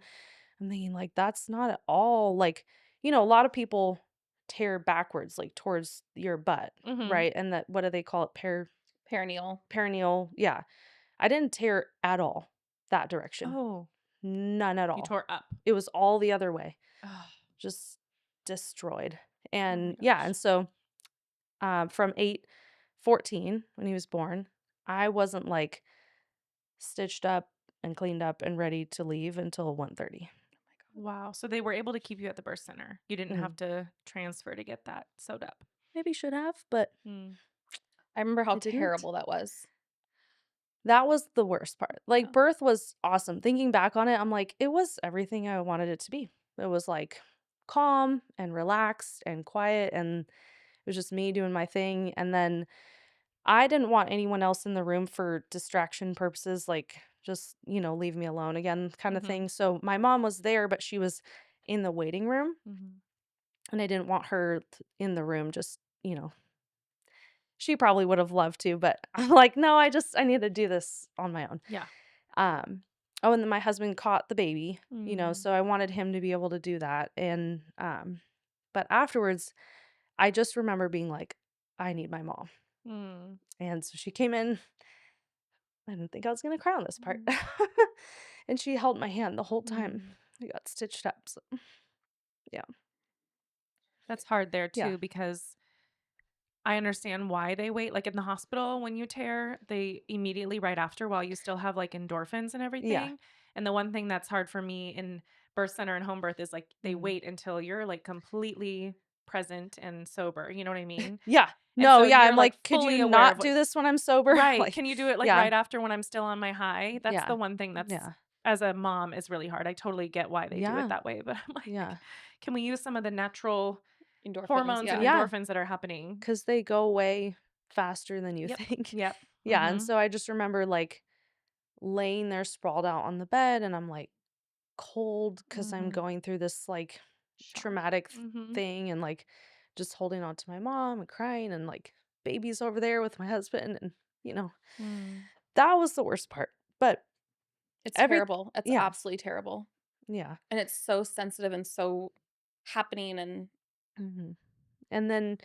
thinking like, that's not at all like, a lot of people tear backwards, like towards your butt, Mhm. right? And that, what do they call it? perineal. Perineal. Yeah. I didn't tear at all that direction. Oh, None at you all. tore up. It was all the other way. Oh, Just destroyed. my And gosh. yeah, and so from 8-14 when he was born, I wasn't like stitched up and cleaned up and ready to leave until 1:30. Wow. So they were able to keep you at the birth center. You didn't have to transfer to get that sewed up. Maybe should have, but I remember how I didn't. terrible that was. That was the worst part. Like, Oh. birth was awesome. Thinking back on it, I'm like, it was everything I wanted it to be. It was like calm and relaxed and quiet, and it was just me doing my thing. And then I didn't want anyone else in the room for distraction purposes, like just, leave me alone again kind of thing. So my mom was there, but she was in the waiting room, and I didn't want her in the room just, she probably would have loved to, but I'm like, no, I need to do this on my own. Yeah. Oh, and then my husband caught the baby, so I wanted him to be able to do that. And but afterwards, I just remember being like, I need my mom. And so she came in. I didn't think I was gonna cry on this part. And she held my hand the whole time. I got stitched up. So yeah. That's hard there too Yeah. because I understand why they wait. Like in the hospital, when you tear, they immediately right after while you still have like endorphins and everything. And the one thing that's hard for me in birth center and home birth is like they wait until you're like completely present and sober. You know what I mean? Yeah. And No, so yeah. you're I'm like like, could fully you aware not of do what, this when I'm sober? right. Like, Can you do it like yeah. right after when I'm still on my high? That's Yeah. the one thing that's Yeah. as a mom is really hard. I totally get why they do Yeah. it that way, but I'm like, Yeah. can we use some of the natural Endorphins. hormones and Yeah. endorphins that are happening? Because they go away faster than you Yep. think. Yep. Yeah. And so I just remember like laying there sprawled out on the bed, and I'm like cold because I'm going through this like Shock. traumatic thing, and like just holding on to my mom and crying, and like baby's over there with my husband, and that was the worst part. But It's terrible. It's yeah. absolutely terrible. Yeah. And it's so sensitive and so happening and And then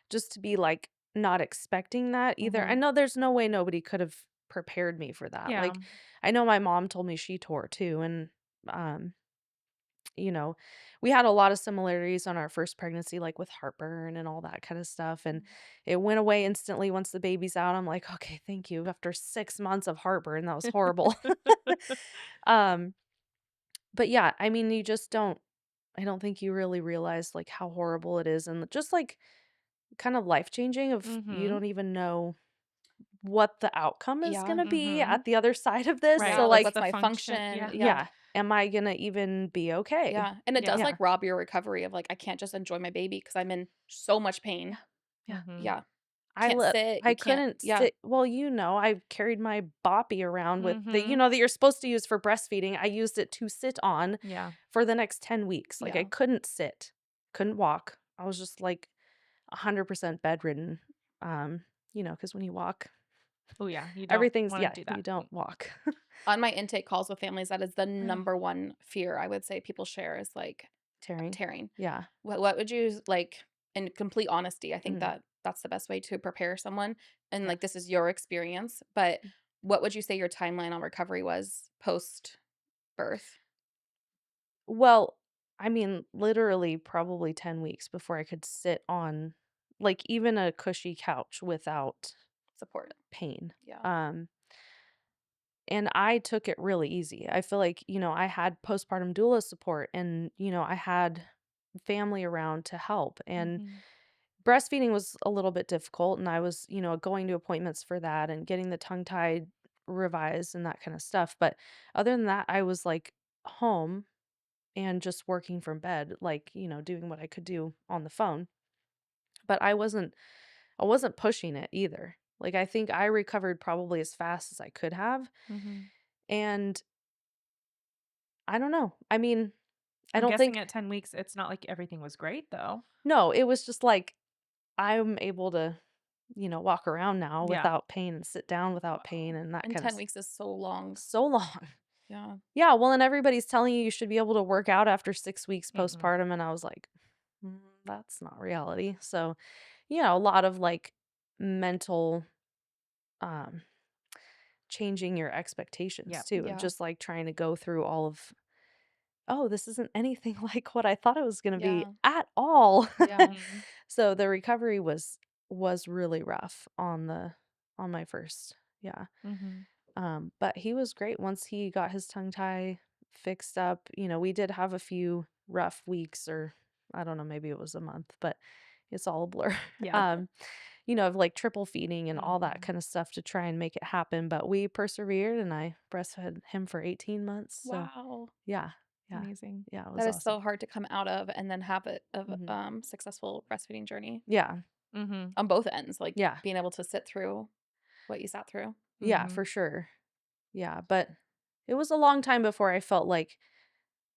just to be like not expecting that either. I know there's no way nobody could have prepared me for that. Yeah. Like, I know my mom told me she tore too, and we had a lot of similarities on our first pregnancy, like with heartburn and all that kind of stuff. And it went away instantly once the baby's out. I'm like, okay, thank you. After 6 months of heartburn, that was horrible. But yeah, I mean, I don't think you really realize like how horrible it is, and just like kind of life changing of you don't even know what the outcome is Yeah. gonna be at the other side of this. Right. So like like, what's the my function? function? Yeah. yeah. am I gonna even be okay? Yeah, and it does, Yeah. like, Yeah. rob your recovery of, like, I can't just enjoy my baby because 'cause I'm in so much Yeah. pain. Yeah. Mhm. Yeah. Can't sit, I you can't couldn't yeah. sit well, I carried my boppy around with the Mhm. that you're supposed to use for breastfeeding. I used it to sit on Yeah. for the next 10 weeks. Like, I Yeah. couldn't sit, couldn't walk. I was just, like, 100% bedridden, because when you walk, Oh, yeah, you don't everything's wanna yeah, do you that. don't walk. On my intake calls with families, that is the number one fear I would say people share is, like, Tearing. tearing. Yeah. What would you like in complete honesty, I think Mhm. that that's the best way to prepare someone, and, Yeah. like, this is your experience, but what would you say your timeline on recovery was post-birth? Well, I mean, literally probably 10 weeks before I could sit on, like, even a cushy couch without Support. pain. Yeah. Um, and I took it really easy. I feel like, I had postpartum doula support and, I had family around to help. And Mhm. breastfeeding was a little bit difficult. And I was, going to appointments for that and getting the tongue tied revised and that kind of stuff. But other than that, I was like home and just working from bed, like, doing what I could do on the phone. But I wasn't pushing it either. Like, I think I recovered probably as fast as I could have. Mhm. And I don't know. I mean, I I'm don't guessing think at 10 weeks, it's not like everything was great, though. no, it was just like I'm able to, walk around now Yeah. without pain and sit down without pain Wow. and that And kind of 10 weeks is so long. so long. Yeah. Yeah, well, and everybody's telling you should be able to work out after 6 weeks Mm-mm. postpartum and I was like, that's not reality. So, a lot of like mental um changing your expectations Yep. too of Yeah. just like trying to go through all of, oh, this isn't anything like what I thought it was going to be Yeah. at all. Yeah. Mhm. So the recovery was really rough on my first. Yeah. Mhm. But he was great once he got his tongue tie fixed up. We did have a few rough weeks, or I don't know, maybe it was a month, but it's all a blur. Yeah. Um, of like triple feeding and all that Mhm. kind of stuff to try and make it happen. But we persevered and I breastfed him for 18 months. So Wow. yeah, yeah, Amazing. yeah, it was That is awesome. so hard to come out of and then have it of Hmm. successful breastfeeding journey Yeah, Mhm. on both ends, like yeah, being able to sit through what you sat through. yeah, Mhm. for sure. Yeah, but it was a long time before I felt like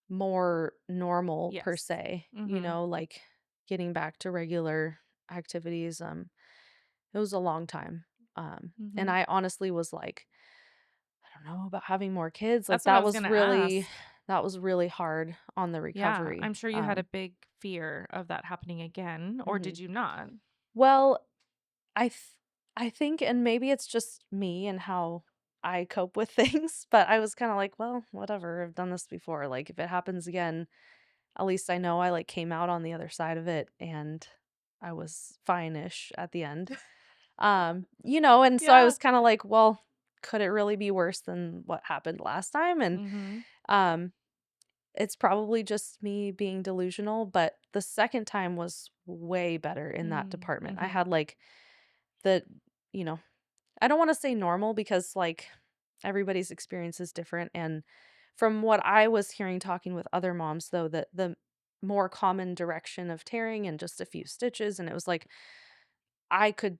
more normal per Yes. se, Mhm. like getting back to regular activities. It was a long time. And Mhm. I honestly was like, I don't know about having more kids. Like That's what I was gonna ask. that was really hard on the Yeah, recovery. I'm sure you had a big fear of that happening again, or Mhm. did you not? Well, I th- I think, and maybe it's just me and how I cope with things, but I was kind of like, well, whatever. I've done this before. Like if it happens again, at least I know I like came out on the other side of it and I was fine-ish at the end. And so I Yeah. was kind of like, well, could it really be worse than what happened last time? And Mhm. um it's probably just me being delusional, but the second time was way better in that Mm. department. I Mhm. had like the, you know, I don't want to say normal because like everybody's experience is different. And from what I was hearing talking with other moms, though, that the more common direction of tearing and just a few stitches, and it was like I could,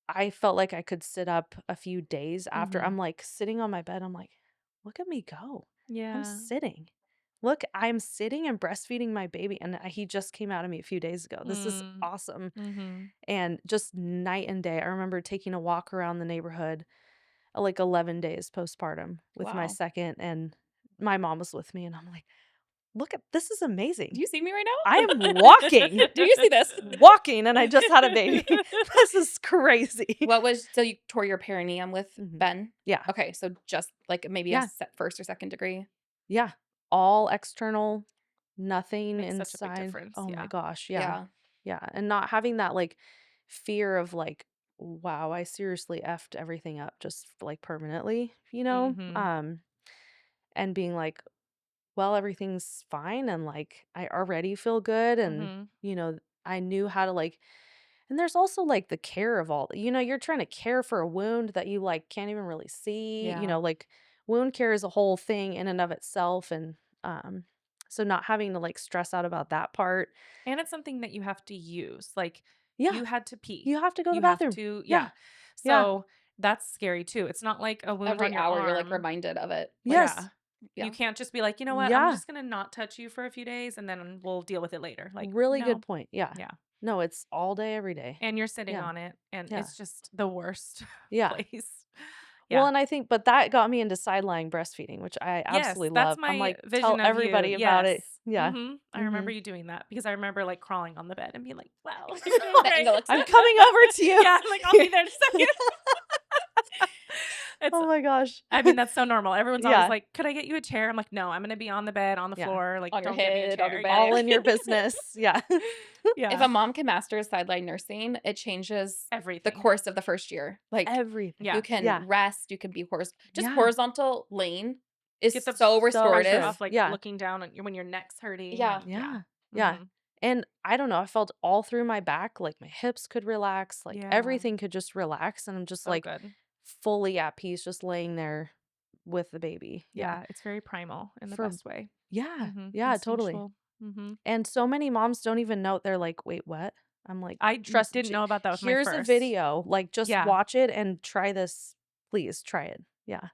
I felt like I could sit up a few days after. Mhm. I'm like sitting on my bed. I'm like, look at me go. I'm Yeah. sitting. Look, I'm sitting and breastfeeding my baby. And he just came out of me a few days ago. This is Mm. awesome. Mhm. And just night and day. I remember taking a walk around the neighborhood like 11 days postpartum with my Wow. second, and my mom was with me. And I'm like, look at this is Do amazing. you see me right I now? am walking, Do you see this? walking, and I just had a baby. This is crazy. What was so you tore your perineum with Mhm. Ben? Yeah. Okay, so just like maybe a Yeah. first or second degree. Yeah. All external, nothing Makes such a big inside. difference, Oh my yeah. gosh. Yeah. Yeah. Yeah. And not having that like fear of like, wow, I seriously effed everything up just like permanently, Mhm. and being like, well, everything's fine. And like, I already feel good. And, Mhm. I knew how to like, and there's also like the care of all, you're trying to care for a wound that you like can't even really see, Yeah. like wound care is a whole thing in and of itself, and so not having to like stress out about that part. And it's something that you have to use. Like, Yeah, you had to pee. you have to go to You the have bathroom. to, Yeah, yeah. yeah, So that's scary too. It's not like a wound on Every your hour you're like arm. reminded of it. Like, yes, Yeah. You yeah. can't just be like, you know what? I'm yeah. just gonna not touch you for a few days and then we'll deal with it later. Like, Really good no. point. Yeah, Yeah. no, it's all day, every day. And you're sitting Yeah, on it and yeah, it's just the worst yeah. place. Well, Yeah. and I think, but that got me into sideline breastfeeding, which I Yes, absolutely that's love. I'm my like, tell vision of you. everybody about Yes. it. Yeah. I remember Hmm. you doing that because I remember like crawling on the bed and being like, wow, you're doing The great. angle looks I'm good. coming over to you. Yeah, I'm like, I'll be there in a second. It's Oh my gosh. I mean, that's so normal. Everyone's always Yeah. like, "Could I get you a chair?" I'm like, "No, I'm gonna be on the bed, on the Yeah. floor. Like, On your don't get me a head, on your chair." back. All Yeah. in your business. Yeah. If Yeah. a mom can master sideline nursing, it changes the Everything. course of the first year. Like, Everything. you Yeah. can Yeah. rest, you can be just Yeah. horizontal laying is Get the so pressure restorative. off, like, Yeah. looking down on you when your neck's hurting Yeah. and yeah. Yeah. Yeah. Mhm. And I don't know, I felt all through my back, like my hips could relax, like Yeah. everything could just relax. And I'm just So like good. fully at peace, just laying there with the baby. Yeah. Yeah, it's very primal in the For, best way. yeah. Yeah, totally. Instinctual. Mhm. And so many moms don't even know. They're like, "Wait, what?" I'm like, I "Trust didn't me. know about that with my Here's a first. video. Like, just Yeah, watch it and try this. Please try it." Yeah.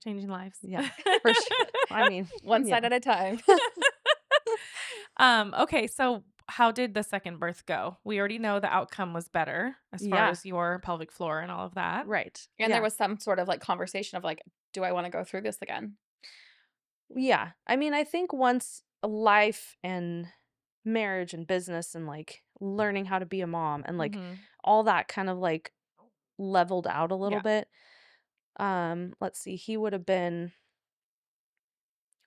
changing lives. Yeah. For sure. I mean, One yeah. side at a time. Okay, so how did the second birth go? We already know the outcome was better as far Yeah. as your pelvic floor and all of that. Right. And there Yeah. was some sort of like conversation of like, do I want to go through this again? Yeah. I mean, I think once life and marriage and business and like learning how to be a mom and like Mhm. all that kind of like leveled out a little Yeah. bit. Let's see. He would have been,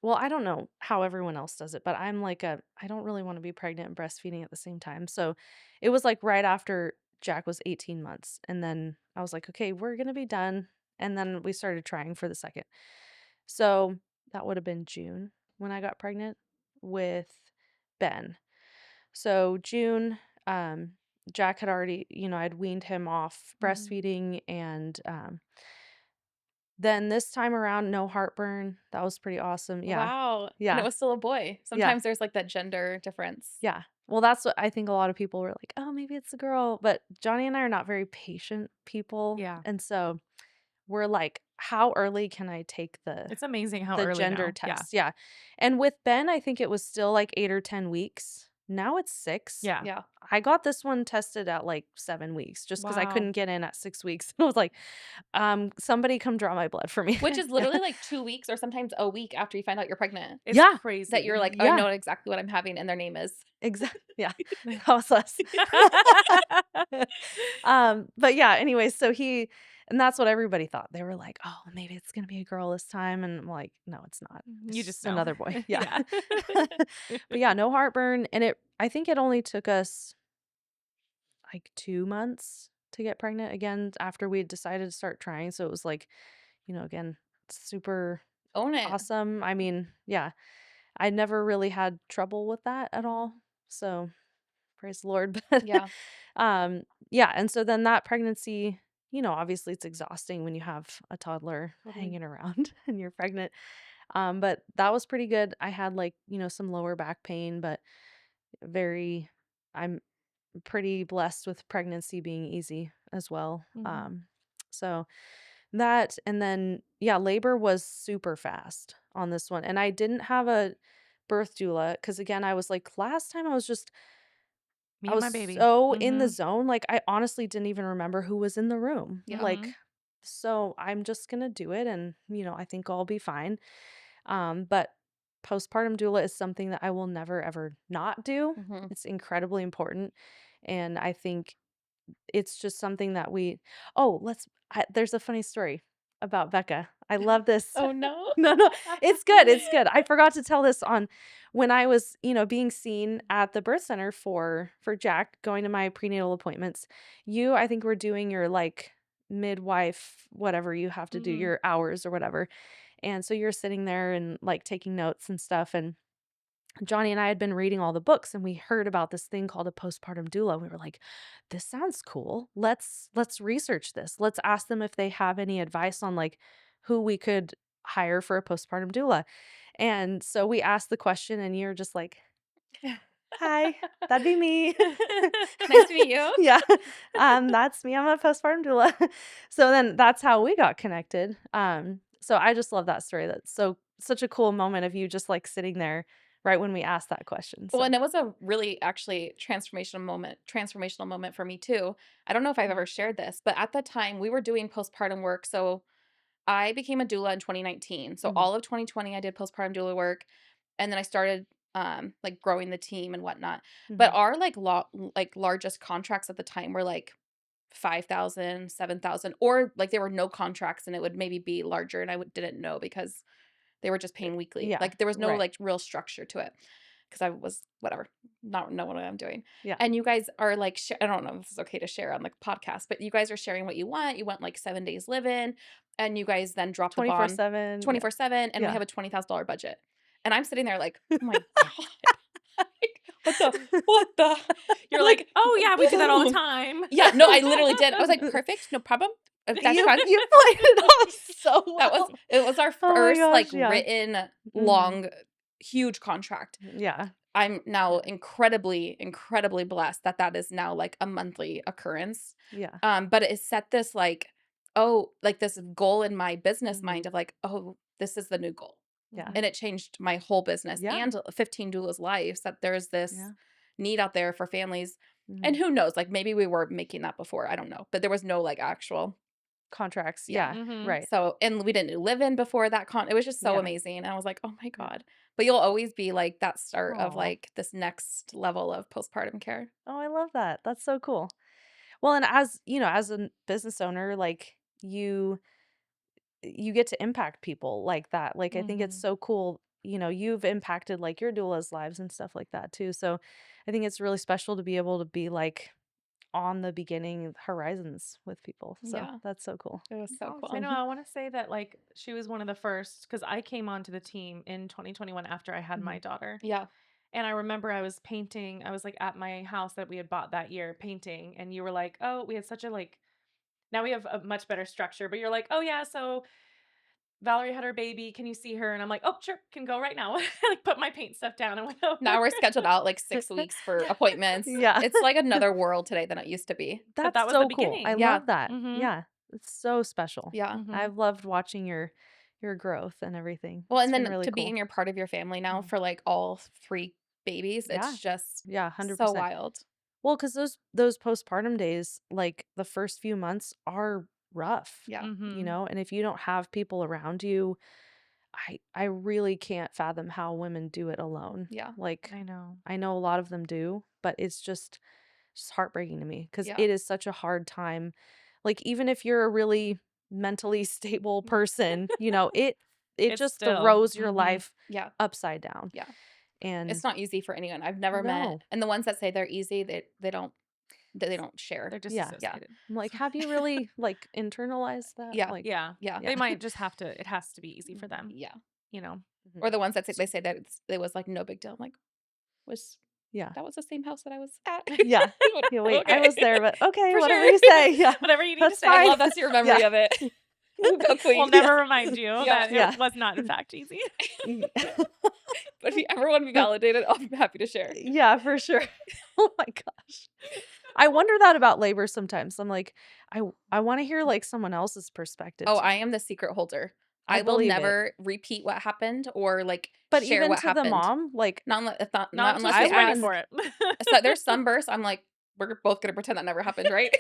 well, I don't know how everyone else does it, but I'm like I don't really want to be pregnant and breastfeeding at the same time. So it was like right after Jack was 18 months. And then I was like, okay, we're going to be done. And then we started trying for the second. So that would have been June when I got pregnant with Ben. So June, um, Jack had already, I'd weaned him off Mhm. breastfeeding, and then this time around, no heartburn. That was pretty awesome. Yeah. Wow. And it Yeah. was still a boy. Yeah. Sometimes there's like that gender difference. Yeah. Well, that's what I think a lot of people were like, oh, maybe it's a girl. But Johnny and I are not very patient people. Yeah. And so we're like, how early can I take the It's amazing how the early gender now. Yeah. test? Yeah. And with Ben, I think it was still like 8 or 10 weeks. Now it's 6. Yeah. Yeah. I got this one tested at like 7 weeks just because I Wow. couldn't get in at 6 weeks. I was like, somebody come draw my blood for me. Which is Yeah. literally like 2 weeks or sometimes a week after you find out you're pregnant. It's Yeah. crazy. That you're like, oh, I Yeah. know exactly what I'm having, and their name is. Exactly. Yeah. That was us. But yeah, anyways, so and that's what everybody thought. They were like, oh, maybe it's gonna be a girl this time. And I'm like, no, it's not. It's You just just know. another boy. Yeah. Yeah. But yeah, no heartburn. And I think it only took us like 2 months to get pregnant again after we had decided to start trying. So it was like, again, super Own it. awesome. I mean, yeah, I never really had trouble with that at all. So praise the Lord. But Yeah. yeah. And so then that pregnancy, obviously it's exhausting when you have a toddler Totally. hanging around and you're pregnant. But that was pretty good. I had like, some lower back pain, but I'm pretty blessed with pregnancy being easy as well. Mhm. So that, and then, yeah, labor was super fast on this one. And I didn't have a birth doula because, again, I was like, last time Me I and was my baby. so in the Mhm. zone. Like, I honestly didn't even remember who was in the room. Yeah. Like, Mhm. so I'm just going to do it. And, I think I'll be fine. But postpartum doula is something that I will never, ever not do. Hmm. It's incredibly important. And I think it's just something that oh, there's a funny story about Becca. I love this. Oh, no. No, no, it's good. It's good. I forgot to tell this on when I was, being seen at the birth center for Jack, going to my prenatal appointments. I think were doing your like midwife, whatever you have to do, Mhm. your hours or whatever. And so you're sitting there and like taking notes and stuff. And Johnny and I had been reading all the books, and we heard about this thing called a postpartum doula. We were like, this sounds cool. Let's research this. Let's ask them if they have any advice on like who we could hire for a postpartum doula. And so we asked the question, and you're just like, hi, that'd be me. Nice to meet you. Yeah. That's me. I'm a postpartum doula. So then that's how we got connected. So I just love that story. That's such a cool moment of you just like sitting there right when we asked that question. Well, So and it was a really actually transformational moment for me too. I don't know if I've ever shared this, but at the time we were doing postpartum work. So I became a doula in 2019. So Mhm. all of 2020 I did postpartum doula work, and then I started like growing the team and whatnot. But Mhm. our like largest contracts at the time were like 5,000, 7,000, or like there were no contracts and it would maybe be larger and didn't know because they were just paying weekly. Yeah. Like there was no Right. like real structure to it because I was whatever, not know what I'm doing. Yeah. And you guys are like, I don't know if this is okay to share on the podcast, but you guys are sharing what you want. You want like 7 days live in, and you guys then drop the bomb 24/7. Yeah. 24/7, and we Yeah. have a $20,000 budget. And I'm sitting there like, oh my God. Like, what the? You're like, oh yeah, we do that all the boom. time. Yeah, no, I literally did. I was like, perfect, no problem. That's You fine. you played it off so well. It was our Oh my first like gosh, yeah. written Mhm. long huge contract. Yeah. I'm now Yeah. incredibly blessed that is now like a monthly occurrence. Yeah. But it set this like, oh, like this goal in my business Mhm. mind of like, oh, this is the new goal. Yeah. And it changed my whole business Yeah. and 15 doulas lives, that there's this Yeah. need out there for families. And Mhm. who knows, like maybe we were making that before. I don't know. But there was no like actual. Contracts. Yeah. Yeah. Mhm. Right. So, and we didn't live in before that it was just so Yeah. amazing. And I was like, oh my Yeah. God. But you'll always be like that start of Aw. like this next level of postpartum care. Oh, I love that. That's so cool. Well, and as you know, as a business owner, like you get to impact people like that. Like I think it's Mhm. so cool. You've impacted like your doula's lives and stuff like that too. So I think it's really special to be able to be like on the beginning horizons with people. So Yeah. that's so cool. It was so I cool. know. I want to say that like she was one of the first because I came onto the team in 2021 after I had my daughter. Yeah. And I remember I was painting. I was like at my house that we had bought that year painting, and you were like, "Oh, we had such a like." Now we have a much better structure, but you're like, "Oh yeah, so Valerie had her baby. Can you see her?" And I'm like, "Oh, sure, can go right now." I like put my paint stuff down and went over. Now we're scheduled out like 6 weeks for appointments. Yeah. It's like another world today than it used to be. But That's that was the so cool. I beginning. Yeah. love that. Mhm. Yeah. It's so special. Yeah. Mhm. I've loved watching your growth and everything. Well, It's and been then really to be cool. in your part of your family now Mhm. for like all 3 babies, Yeah. it's just Yeah, so 100%. wild. Well, because those postpartum days, like the first few months are rough, Yeah. Mhm. and if you don't have people around you, I really can't fathom how women do it alone. Yeah. Like I know. I know a lot of them do, but it's just heartbreaking to me because Yeah. it is such a hard time. Like even if you're a really mentally stable person, it It's just still. throws your Mhm. life Yeah. upside down. Yeah. And It's not easy for anyone. I've never met, no. and the ones that say they're easy, they don't share. They're Yeah. disassociated. I'm like, have you really like internalized that? Yeah. Like, Yeah. Yeah. They might just have to. It has to be easy for them. Yeah. You know. Mhm. Or the ones that they say that it was like no big deal. I'm like, was Yeah. that was the same house that I was at? Yeah. Yeah, wait, I Okay. was there, but okay, For whatever sure. you say. Yeah. Whatever you need That's to say. I fine. love that's your memory Yeah. of it. Go queen. We'll never remind you Yeah. that Yeah. it was not in fact easy. But if you ever want to be validated, I'll be happy to share. Yeah, for sure. Oh my gosh. I wonder that about labor sometimes. I'm like, I want to hear like someone else's perspective Oh, too. I am the secret holder. I I will believe it. never repeat what happened or like But share even what to the happened. mom, like Not Not unless unless they she's ready ask. for it. So there's some bursts I'm like, we're both gonna pretend that never happened, right?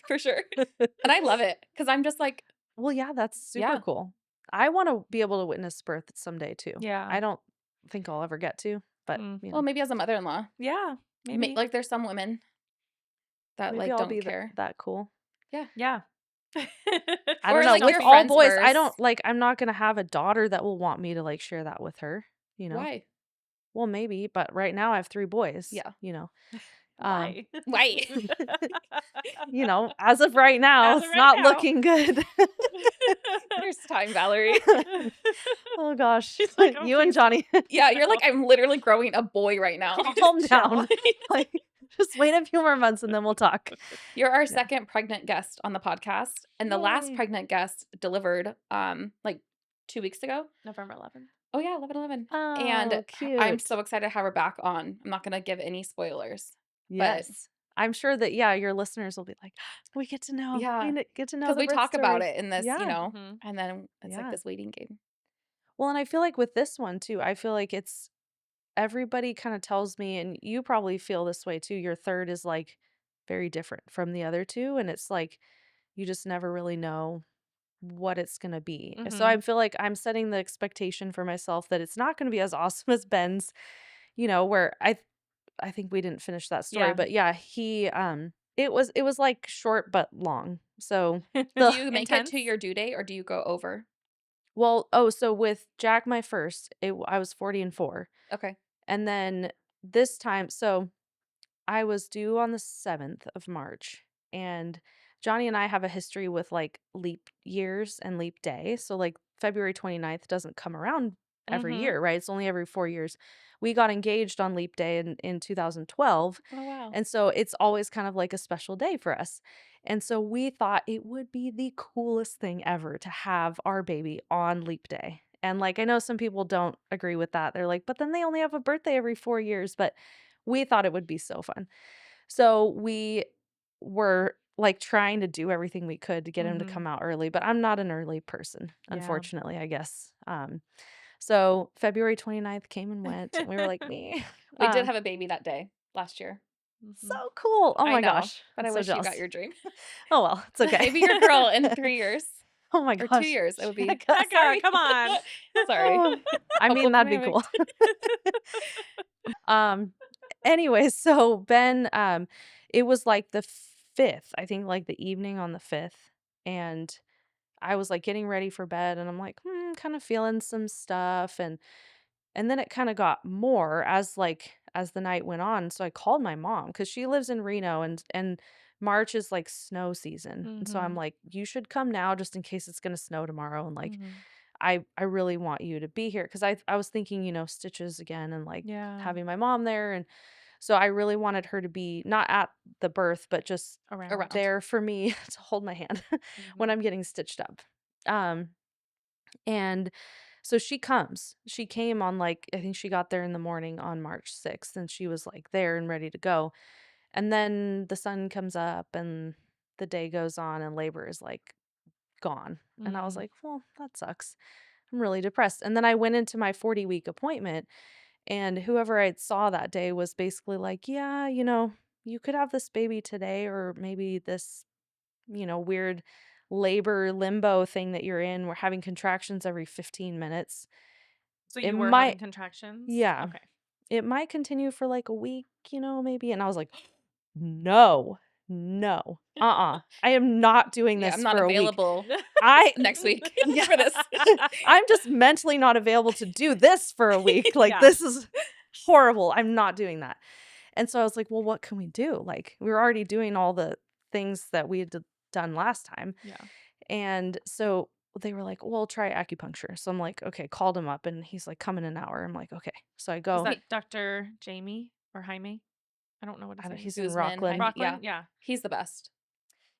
For sure. And I love it because I'm just like, well, yeah, that's super yeah, cool. I want to be able to witness birth someday too. Yeah. I don't think I'll ever get to, but Mm. you know, well, maybe as a mother-in-law, Yeah. Maybe. like there's some women that maybe like I'll don't be care. that cool. Yeah. I Or, don't know. like, With your all friends' boys, I births. don't like. I'm not gonna have a daughter that will want me to like share that with her. Why? Well, maybe, but right now I have 3 boys. Yeah. Why? Why? As of right now, As of it's right not now. looking good. There's time, Valerie. Oh gosh, She's like, "Oh, you and please." Johnny, Yeah, you're like, I'm literally growing a boy right now. calm Chill. down. Like, just wait a few more months and then we'll talk. You're our second pregnant guest on the podcast, and the last Yay. pregnant guest delivered like 2 weeks ago. November 11th. Oh, yeah, 11/11. And Oh, I'm cute. so excited to have her back on. I'm not gonna give any spoilers, but Yes. I'm sure that, yeah, your listeners will be like, we get to know. yeah, Get to know because the we birth talk about story. it in this, Yeah. Mhm. and then it's like Yeah. this waiting game. Well, and I feel like with this one too, I feel like it's everybody kind of tells me, and you probably feel this way too, your third is like very different from the other two. And it's like you just never really know what it's going to be. So I Mhm. feel like I'm setting the expectation for myself that it's not going to be as awesome as Ben's, where I think we didn't finish that story, Yeah. but yeah, he it was like short but long. So Do the you make it to Intense? your due date or do you go over? so with Jack my first, I was 40 and 4. Okay. And then this time, so I was due on the 7th of March, and Johnny and I have a history with like leap years and leap day. So like February 29th doesn't come around every Mhm. year, right? It's only every 4 years. We got engaged on leap day in 2012. Oh, wow. And so it's always kind of like a special day for us. And so we thought it would be the coolest thing ever to have our baby on leap day. And like, I know some people don't agree with that. They're like, but then they only have a birthday every 4 years. But we thought it would be so fun. So we were like trying to do everything we could to get him to Mhm. come out early, but I'm not an early person, Yeah. unfortunately, I guess. So February 29th came and went, and we were like, me. We did have a baby that day last year. Mhm. So cool. Oh I my know, gosh. but I'm I so wish you jealous. got your dream. Oh well, it's okay. Maybe your girl in 3 years Oh my or 2 gosh. years. It would be Becca. Becca, sorry. come on. Sorry. Oh, I mean, Hopeful that'd be dynamic. cool. Um, Anyways, so Ben, it was like the 5th, I think like the evening on the 5th. And I was like getting ready for bed, and I'm like, kind of feeling some stuff. And then it kind of got more as the night went on. So I called my mom because she lives in Reno, and March is like snow season. And so I'm Mhm. like, you should come now just in case it's gonna snow tomorrow. And like Mhm. I really want you to be here because I was thinking, stitches again and like Yeah. having my mom there. And so I really wanted her to be not at the birth, but just Around. Around. there for me to hold my hand when Mhm. I'm getting stitched up. Um and so she comes. She came on like I think she got there in the morning on March 6th, and she was like there and ready to go. And then the sun comes up and the day goes on and labor is like gone. And I was Mm. like, well, that sucks. I'm really depressed. And then I went into my 40-week appointment, and whoever I saw that day was basically like, yeah, you could have this baby today, or maybe this, weird labor limbo thing that you're in. We're having contractions every 15 minutes. So It you were having might, contractions? yeah, Okay. it might continue for like a week, maybe. And I was like, no, no, I am not doing Yeah, I'm this not for a week. available I, next week yeah, for this. I'm just mentally not available to do this for a week. Like, Yeah. this is horrible. I'm not doing that. And so I was like, well, what can we do? Like, we were already doing all the things that we had done last time. Yeah. And so they were like, well, try acupuncture. So I'm like, okay, called him up, and he's like, come in an hour. I'm like, okay. So I Is go, that Dr. Jamie or Jaime? I don't know what his name is. he's in Guzman, Rockland. yeah, Rockland? Yeah. he's the best.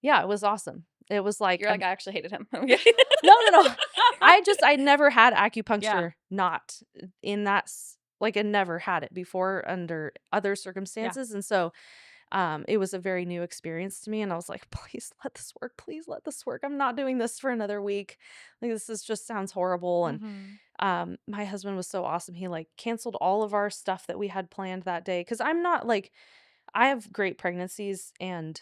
Yeah, it was awesome. It was like, You're like, I actually hated him. no, no, no. I never had Yeah. acupuncture not in that, like I never had it before under other circumstances. And so it was a very new experience to me. And I was like, please let this work. Please let this work. I'm not doing this for another week. Like, this is just sounds horrible. And Mhm. my husband was so awesome. He like canceled all of our stuff that we had planned that day. Cause I'm not like, I have great pregnancies, and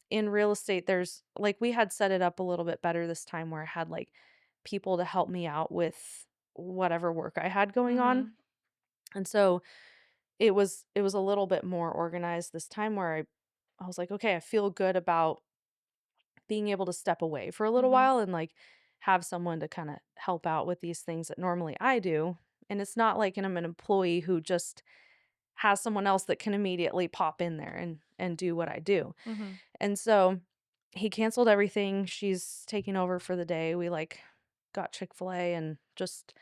in real estate, there's like we had set it up a little bit better this time where I had like people to help me out with whatever work I had going on. Mhm. And so it was a little bit more organized this time where I was like, okay, I feel good about being able to step away for a little Mhm. while and like have someone to kind of help out with these things that normally I do. And it's not like I'm an employee who just has someone else that can immediately pop in there and do what I do. Mhm. And so he canceled everything. She's taking over for the day. We like got Chick-fil-A and just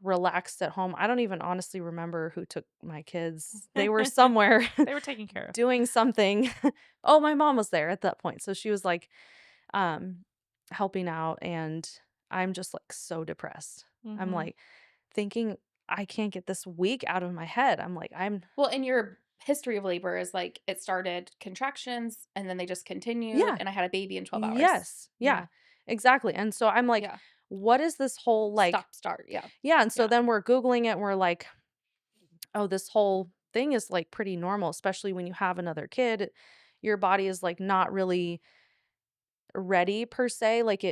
relaxed at home. I don't even honestly remember who took my kids. They were somewhere They were taken care of. doing something. Oh, my mom was there at that point. So she was like helping out, and I'm just like so depressed. I'm Mhm. like thinking I can't get this week out of my head. I'm like, I'm Well, in your history of labor is like it started contractions and then they just continued yeah, and I had a baby in 12 hours. yes, yeah, Yeah. exactly. And so I'm like, Yeah. what is this whole like, Stop start. Yeah. yeah. And so Yeah. then we're Googling it and we're like, oh, this whole thing is like pretty normal, especially when you have another kid. Your body is like not really ready per se. Like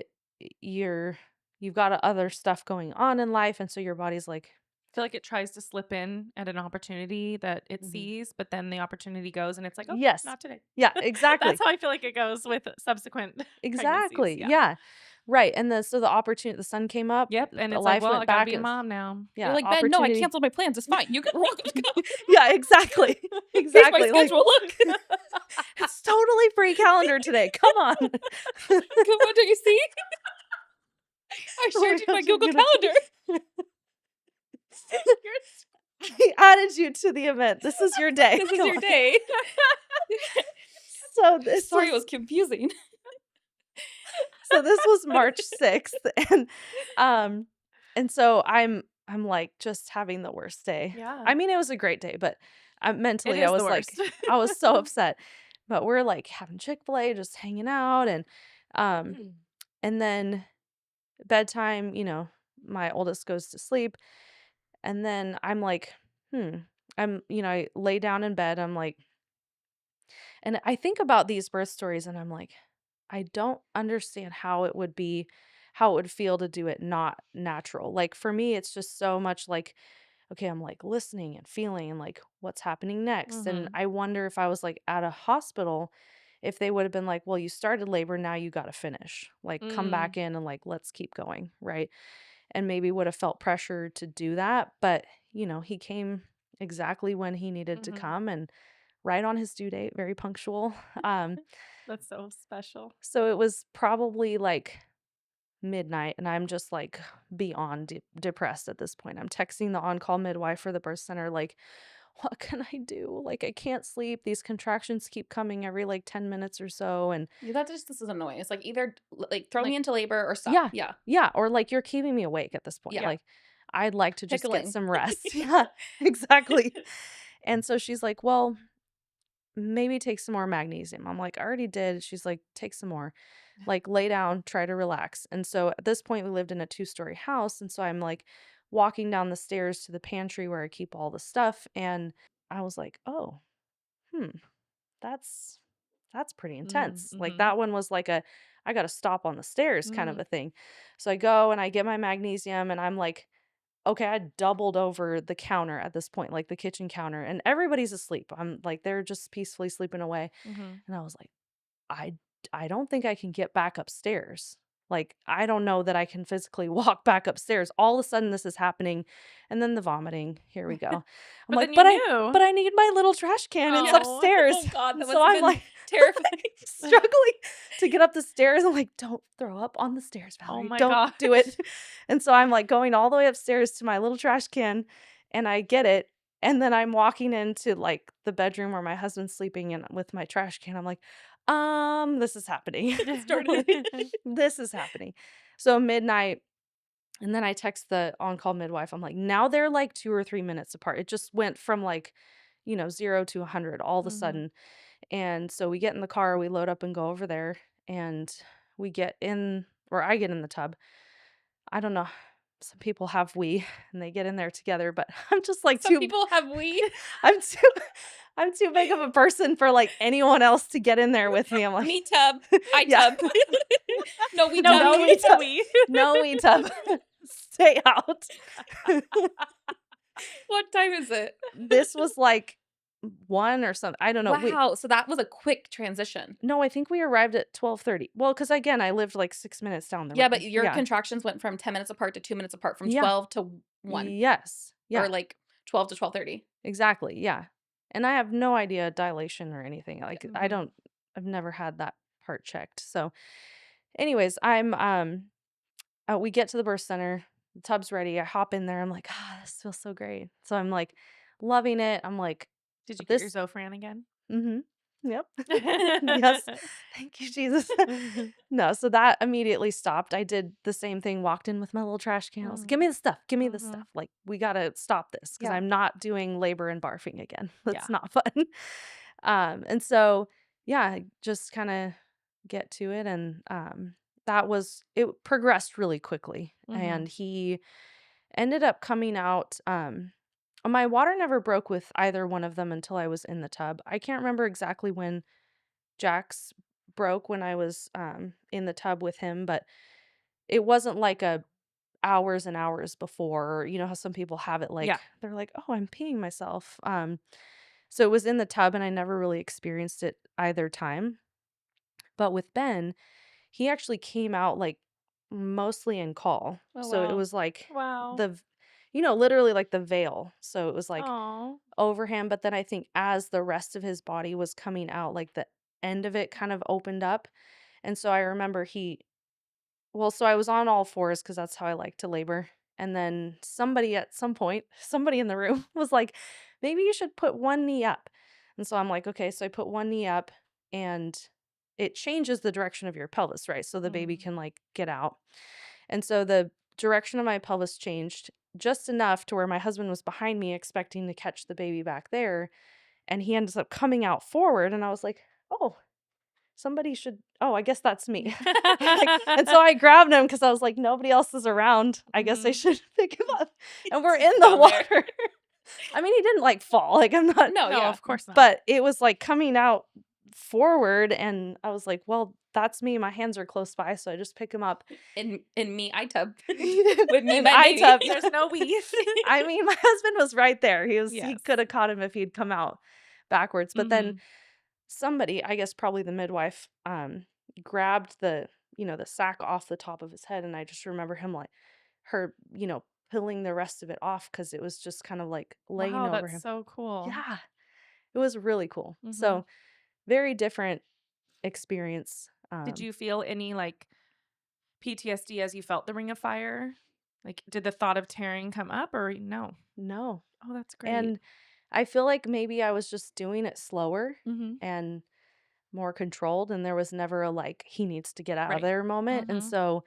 you've got other stuff going on in life. And so your body's like, I feel like it tries to slip in at an opportunity that it mhm. sees, but then the opportunity goes and it's like, "Oh, Yes. not today." Yeah, That's exactly. how I feel like it goes with subsequent pregnancies. Exactly. Yeah. Yeah. Right. And the opportunity, the sun came up, Yep, and it's like, life "Well, I went gotta back. be a mom now." You're Yeah, like, Ben, no, I opportunity. canceled my plans. It's fine. You can roll. Yeah, exactly. Here's my Exactly. Like schedule. Look. it's totally free calendar today. Come on. Come on, do you see? I Oh my shared you my gosh, I'm Google gonna Calendar. I added you to the event. This is your day. This is Come your on. day. So this Sorry, it was was confusing. so this was March 6th and um and so I'm like just having the worst day. Yeah. I mean, it was a great day, but It mentally I is the was like worst. I was so upset. But we're like having Chick-fil-A, just hanging out um and then bedtime, my oldest goes to sleep and then I'm like, hmm, I lay down in bed, I'm like, and I think about these birth stories and I'm like, I don't understand how it would feel to do it not natural. Like for me, it's just so much like, okay, I'm like listening and feeling and like what's happening next. And Mhm. I wonder if I was like at a hospital, if they would have been like, well, you started labor, now you got to finish. Like come Mm. back in and like, let's keep going. Right. And maybe would have felt pressure to do that. But, he came exactly when he needed to Mhm. come and right on his due date, very punctual. Um, That's so special. so it was probably like midnight, and I'm just like beyond depressed at this point. I'm texting the on call midwife for the birth center, like, what can I do? Like, I can't sleep. These contractions keep coming every like 10 minutes or so. And Yeah, that just this is annoying. It's like either like throw me Like, into labor or stop. yeah, Yeah. yeah. Or like, you're keeping me awake at this point. Yeah. yeah. Like, I'd like to just get Pickling. some rest. Yeah, exactly. And so she's like, well, maybe take some more magnesium. I'm like, I already did. She's like, take some more. Like, lay down, try to relax. And so at this point, we lived in a 2-story house. And so I'm like walking down the stairs to the pantry where I keep all the stuff. And I was like, oh, hmm, that's pretty Mm, intense. Like mhm. that one was like I got to stop on the stairs kind of Mm. a thing. So I go and I get my magnesium and I'm like, okay, I doubled over the counter at this point, like the kitchen counter, and everybody's asleep. I'm like, they're just peacefully sleeping away. Mhm. And I was like, I I don't think I can get back upstairs. Like, I don't know that I can physically walk back upstairs. All of a sudden this is happening, and then the vomiting. Here we go. I'm But like, then you "But I knew. but I need my little trash can. It's Oh. upstairs." Oh God, And that so must have I'm been like terrifying. struggling to get up the stairs. I'm like, "Don't throw up on the stairs, Oh Valerie. my Don't gosh. do it." And so I'm like going all the way upstairs to my little trash can, and I get it, and then I'm walking into like the bedroom where my husband's sleeping and with my trash can. I'm like, this is happening. It started. This is happening. So midnight, and then I text the on-call midwife. I'm like, now they're like 2 or 3 minutes apart. It just went from like, 0 to 100 all of a Mhm. sudden. And so we get in the car, we load up and go over there, and we get in, or I get in the tub. I don't know. Some people have we and they get in there together, but I'm just like Some too people have we. I'm too I'm too big of a person for like anyone else to get in there with me. I'm like, Me tub. I yeah. tub. No, we No, tub. No, we we tub. we. No, we tub. Stay out. What time is it? This was like 1 or something. I don't know. Wow. So that was a quick transition. No, I think we arrived at 12:30. Well, because again, I lived like 6 minutes down the Yeah, road. but your Yeah. contractions went from 10 minutes apart to 2 minutes apart, from Yeah. 12 to 1, Yes. or Yeah. like 12 to 12:30. Exactly. Yeah. And I have no idea dilation or anything. Like Mhm. I've never had that part checked. So anyways, we get to the birth center, the tub's ready. I hop in there. I'm like, this feels so great. So I'm like loving it. I'm like, Did you get your this Zofran again? mm-hmm. Yep. Yes. Thank you, Jesus. No, so that immediately stopped. I did the same thing, walked in with my little trash can. I was like, "Give me the stuff. Give me the stuff. Like, we gotta stop this because Yeah. I'm not doing labor and barfing again. That's Yeah. not fun." And so, yeah, I just kind of get to it, and it progressed really quickly, and he ended up coming out. My water never broke with either one of them until I was in the tub. I can't remember exactly when Jack's broke when I was in the tub with him, but it wasn't like a hours and hours before. Or you know how some people have it Yeah. like they're like, "Oh, I'm peeing myself." So it was in the tub, and I never really experienced it either time. But with Ben, he actually came out like mostly in caul. Oh, So it wow. was like Wow. the literally like the veil. So it was like Oh. over him, but then I think as the rest of his body was coming out, like the end of it kind of opened up. And so I remember so I was on all fours because that's how I like to labor. And then somebody at some point, somebody in the room was like, maybe you should put one knee up. And so I'm like, okay. So I put one knee up, and it changes the direction of your pelvis, right? So the baby can like get out. And so the direction of my pelvis changed just enough to where my husband was behind me expecting to catch the baby back there. And he ends up coming out forward. And I was like, oh, I guess that's me. And so I grabbed him because I was like, nobody else is around. I guess I should pick him up. And we're in the down there. water. I mean, he didn't like fall. Like, I'm not, No, No, yeah. of course not. but it was like coming out forward. And I was like, well, that's me. My hands are close by. So I just pick him up. In me, I tub with me, And my I baby. tub. There's no we. I mean, my husband was right there. He Yes. could have caught him if he'd come out backwards. But then Mhm. somebody, I guess probably the midwife, grabbed the sack off the top of his head, and I just remember her, pulling the rest of it off because it was just kind of like laying Wow, over that's him. so cool. Yeah, it was really cool. Mhm. So very different experience. Did you feel any like PTSD as you felt the ring of fire? Like, did the thought of tearing come up or no? No, Oh, that's great. and I feel like maybe I was just doing it slower Mm-hmm. and more controlled, and there was never a like he needs to get out of Right. there moment. And Mhm. so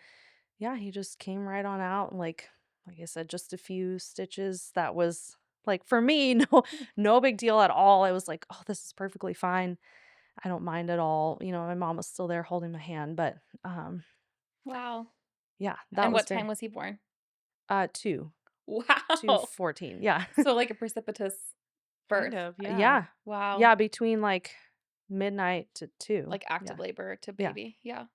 yeah, he just came right on out, and like I said, just a few stitches. That was like for me, no big deal at all. I was like, "Oh, this is perfectly fine. I don't mind at all." My mom was still there holding my hand, but Wow. yeah, that And was what very time was he born? 2 Wow. 14. Yeah. So like a precipitous birth. Kind of, yeah. Yeah. Wow. Yeah, between like midnight to 2. Like active Yeah. labor to Yeah. baby. Yeah.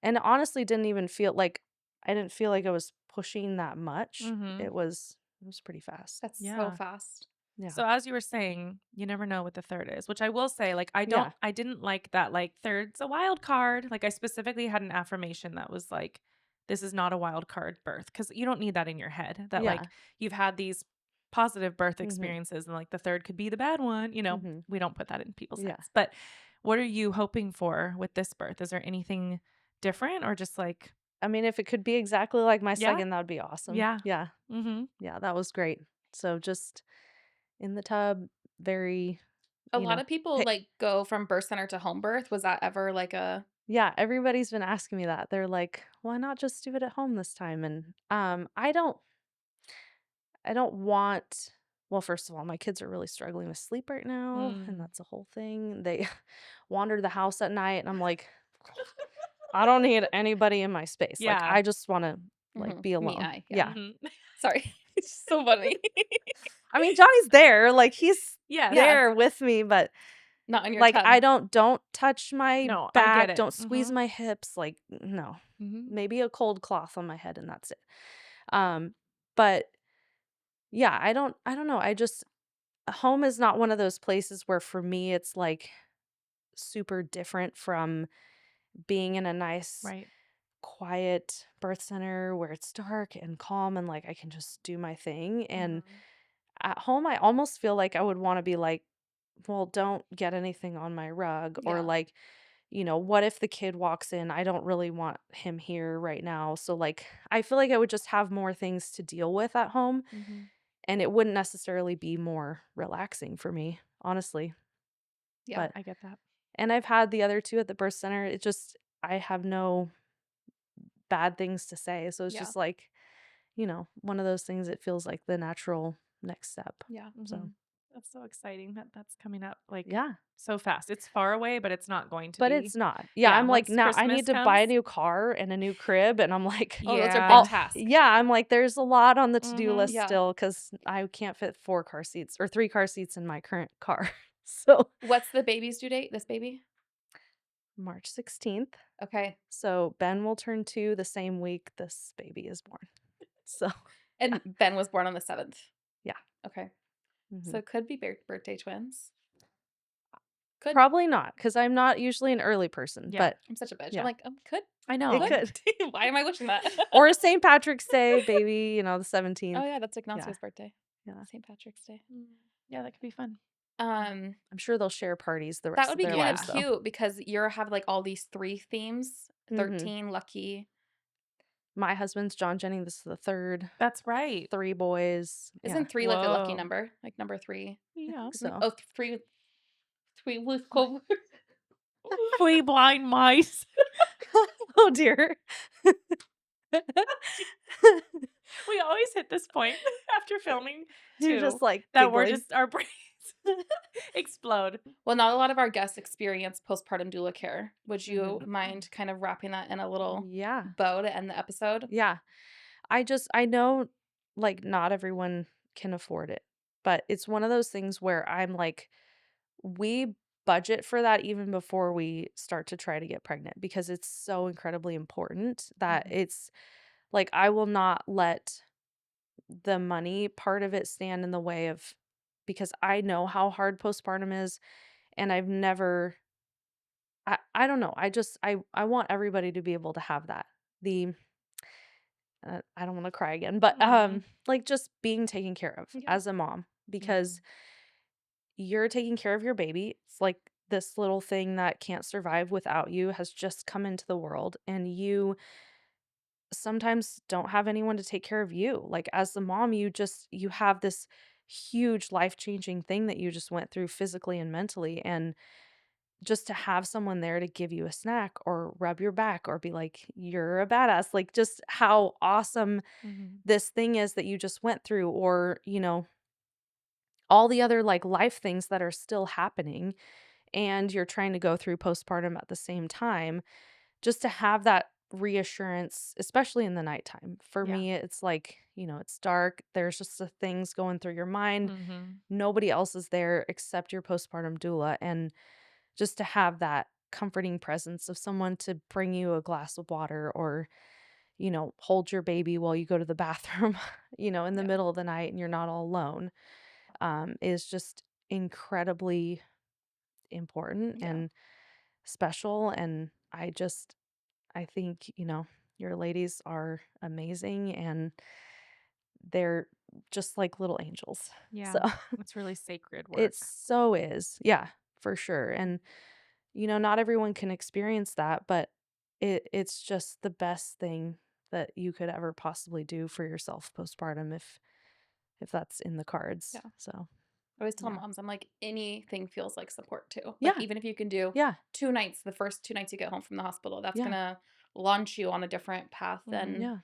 And honestly didn't even feel like I didn't feel like I was pushing that much. Mhm. It was pretty fast. That's so Yeah. fast. Yeah. So as you were saying, you never know what the third is, which I will say, like, Yeah. I didn't like that, like, third's a wild card. Like, I specifically had an affirmation that was like, this is not a wild card birth. Cause you don't need that in your head that, like, Yeah. you've had these positive birth Mhm. experiences and, like, the third could be the bad one. Mhm. We don't put that in people's Yeah. heads. But what are you hoping for with this birth? Is there anything different or just like, I mean, if it could be exactly like my yeah? second, that would be awesome. Yeah. Yeah. Mm-hmm. Yeah, that was great. So just in the tub, very, A you lot know. of people Hey, like go from birth center to home birth. Was that ever like a yeah, everybody's been asking me that. They're like, "Why not just do it at home this time?" And I don't want well, first of all, my kids are really struggling with sleep right now, and Mm. that's a whole thing. They wander the house at night, and I'm like, I don't need anybody in my space. Like, Yeah. I just want to like Mhm. be Me, alone. yeah. Yeah. Mm-hmm. Sorry. It's just so funny. I mean, Johnny's there. Like, he's Yes. there with me, but Not in your like, tub. I don't touch my No, I get back, it. don't squeeze Mhm. my hips. Like, no. Mhm. Maybe a cold cloth on my head, and that's it. But yeah, I don't know. Home is not one of those places where for me it's like super different from being in a nice Right. quiet birth center where it's dark and calm and like I can just do my thing. And Mhm. at home I almost feel like I would want to be like, well, don't get anything on my rug, or Yeah. like, what if the kid walks in? I don't really want him here right now. So like I feel like I would just have more things to deal with at home, Mhm. and it wouldn't necessarily be more relaxing for me, honestly. Yeah. But I get that. And I've had the other 2 at the birth center. It just I have no bad things to say. So it's Yeah. just like, one of those things, it feels like the natural next step. Yeah. So, That's so exciting that that's coming up like yeah. so fast. It's far away, but it's not going to But be. it's not. Yeah, Yeah, I'm like, once now I Christmas need to buy a comes. new car and a new crib, and I'm like, Oh, those are big Yeah. tasks. yeah, I'm like, there's a lot on the to-do Mhm. list Yeah. still because I can't fit 4 car seats or 3 car seats in my current car. So, What's the baby's due date? This baby? March 16th. Okay. So, Ben will turn 2 the same week this baby is born. So, yeah. And Ben was born on the 7th. Yeah. Okay. Mhm. So it could be birthday twins. Could. Probably not, because I'm not usually an early person, Yeah. but I'm such a bitch. yeah. I'm like, could. I It know. could. Why am I wishing that? Or a St. Patrick's Day baby, the Oh 17th. yeah, that's Ignacio's Yeah. birthday. Yeah. St. Patrick's Day. Yeah, that could be fun. Um, I'm sure they'll share parties the that rest would of be their kind lives, of though. cute because you have like all these 3 themes. Mhm. 13, lucky. My husband's John Jennings. This is the 3rd. That's right. 3 boys. Yeah. Isn't 3 like a lucky Whoa. number? Like number 3. Yeah. So, Oh, 3 with cold. 3 blind mice. oh dear. We always hit this point after filming You're too just like that we're giggling. just our brains explode. Well, not a lot of our guests experience postpartum doula care. Would you Mhm. mind kind of wrapping that in a little Yeah. bow to end the episode? Yeah. I know like not everyone can afford it, but it's one of those things where I'm like, we budget for that even before we start to try to get pregnant because it's so incredibly important that it's like I will not let the money part of it stand in the way of because I know how hard postpartum is and I've never I don't know. I want everybody to be able to have that. The I don't want to cry again, but like just being taken care of Yeah. as a mom because you're taking care of your baby. It's like this little thing that can't survive without you has just come into the world and you sometimes don't have anyone to take care of you. Like as the mom, you have this huge life-changing thing that you just went through physically and mentally and just to have someone there to give you a snack or rub your back or be like you're a badass, like just how awesome this thing is that you just went through or all the other like life things that are still happening and you're trying to go through postpartum at the same time just to have that reassurance, especially in the nighttime. For Yeah. me, it's like, it's dark. There's just the things going through your mind. Mm-hmm. Nobody else is there except your postpartum doula. And just to have that comforting presence of someone to bring you a glass of water or, hold your baby while you go to the bathroom, in the middle of the night and you're not all alone, is just incredibly important and special. And I think, your ladies are amazing and they're just like little angels. Yeah. So It's really sacred work. it so is. Yeah, for sure. And, not everyone can experience that, but it's just the best thing that you could ever possibly do for yourself postpartum if that's in the cards. Yeah. So I always tell Yeah. moms, I'm like, anything feels like support too. Like, Yeah. even if you can do Yeah. 2 nights, the first 2 nights you get home from the hospital, that's Yeah. going to launch you on a different path than Yeah.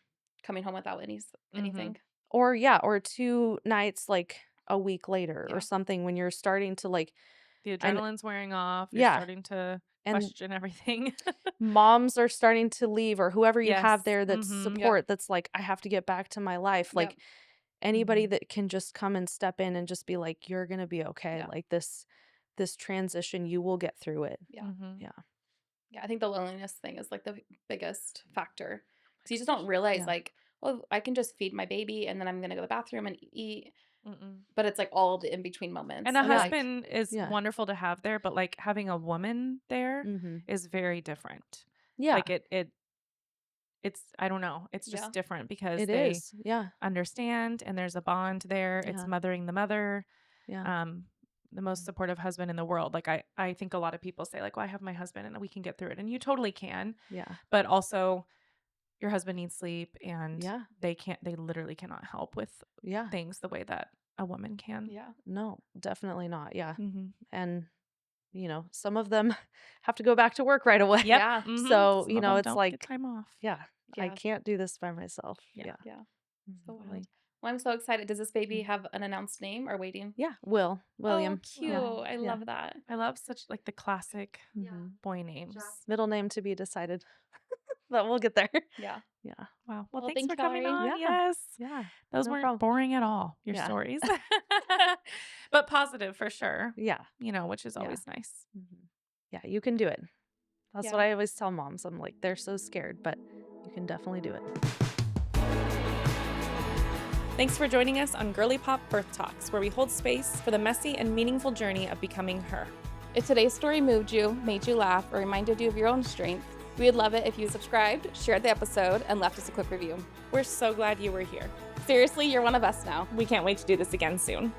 coming home without anything. Or 2 nights like a week later Yeah. or something when you're starting to like The and adrenaline's wearing off. You're Yeah. starting to and question everything. moms are starting to leave or whoever you have Yes. there that's Mhm. support that's like I have to get back to my life. Like Yep. anybody that can just come and step in and just be like you're going to be okay. Yeah. Like this transition you will get through it. Yeah. Mhm. Yeah. Yeah. I think the loneliness thing is like the biggest factor because you just don't realize, Yeah. like, oh, I can just feed my baby and then I'm going to go to the bathroom and eat. Mm-mm. But it's like all the in between moments. And a like, husband is Yeah. wonderful to have there, but like having a woman there Mhm. is very different. Yeah. Like it's I don't know. It's just Yeah. different because It they is. Yeah. understand and there's a bond there. It's Yeah. mothering the mother. Yeah. The most supportive husband in the world. Like I think a lot of people say like, well, I have my husband and we can get through it. And you totally can. Yeah. But also your husband needs sleep and Yeah. they literally cannot help with Yeah. things the way that a woman can. yeah. No, definitely not. Yeah. Mm-hmm. And some of them have to go back to work right away. Yep. Yeah. So, Some of them it's don't like, get time off. yeah, I Yeah. can't do this by myself. Yeah. Yeah. Yeah. So Mhm. wild. Well, I'm so excited. Does this baby Mhm. have an announced name or waiting? Yeah, Oh, William. cute. Yeah. I Yeah. love that. I love such like the classic Mhm. boy names. Middle name to be decided, but we'll get there. Yeah. Yeah. Wow. Well, Well, thanks thank for you, coming Valary. on. Yeah. Yes. Yeah. Those No weren't problem. boring at all, your Yeah. stories. But positive for sure, Yeah. which is Yeah. always nice. Mhm. Yeah, you can do it. That's what Yeah. I always tell moms. I'm like, they're so scared, but you can definitely do it. Thanks for joining us on Girly Pop Birth Talks, where we hold space for the messy and meaningful journey of becoming her. If today's story moved you, made you laugh, or reminded you of your own strength, we would love it if you subscribed, shared the episode, and left us a quick review. We're so glad you were here. Seriously, you're one of us now. We can't wait to do this again soon.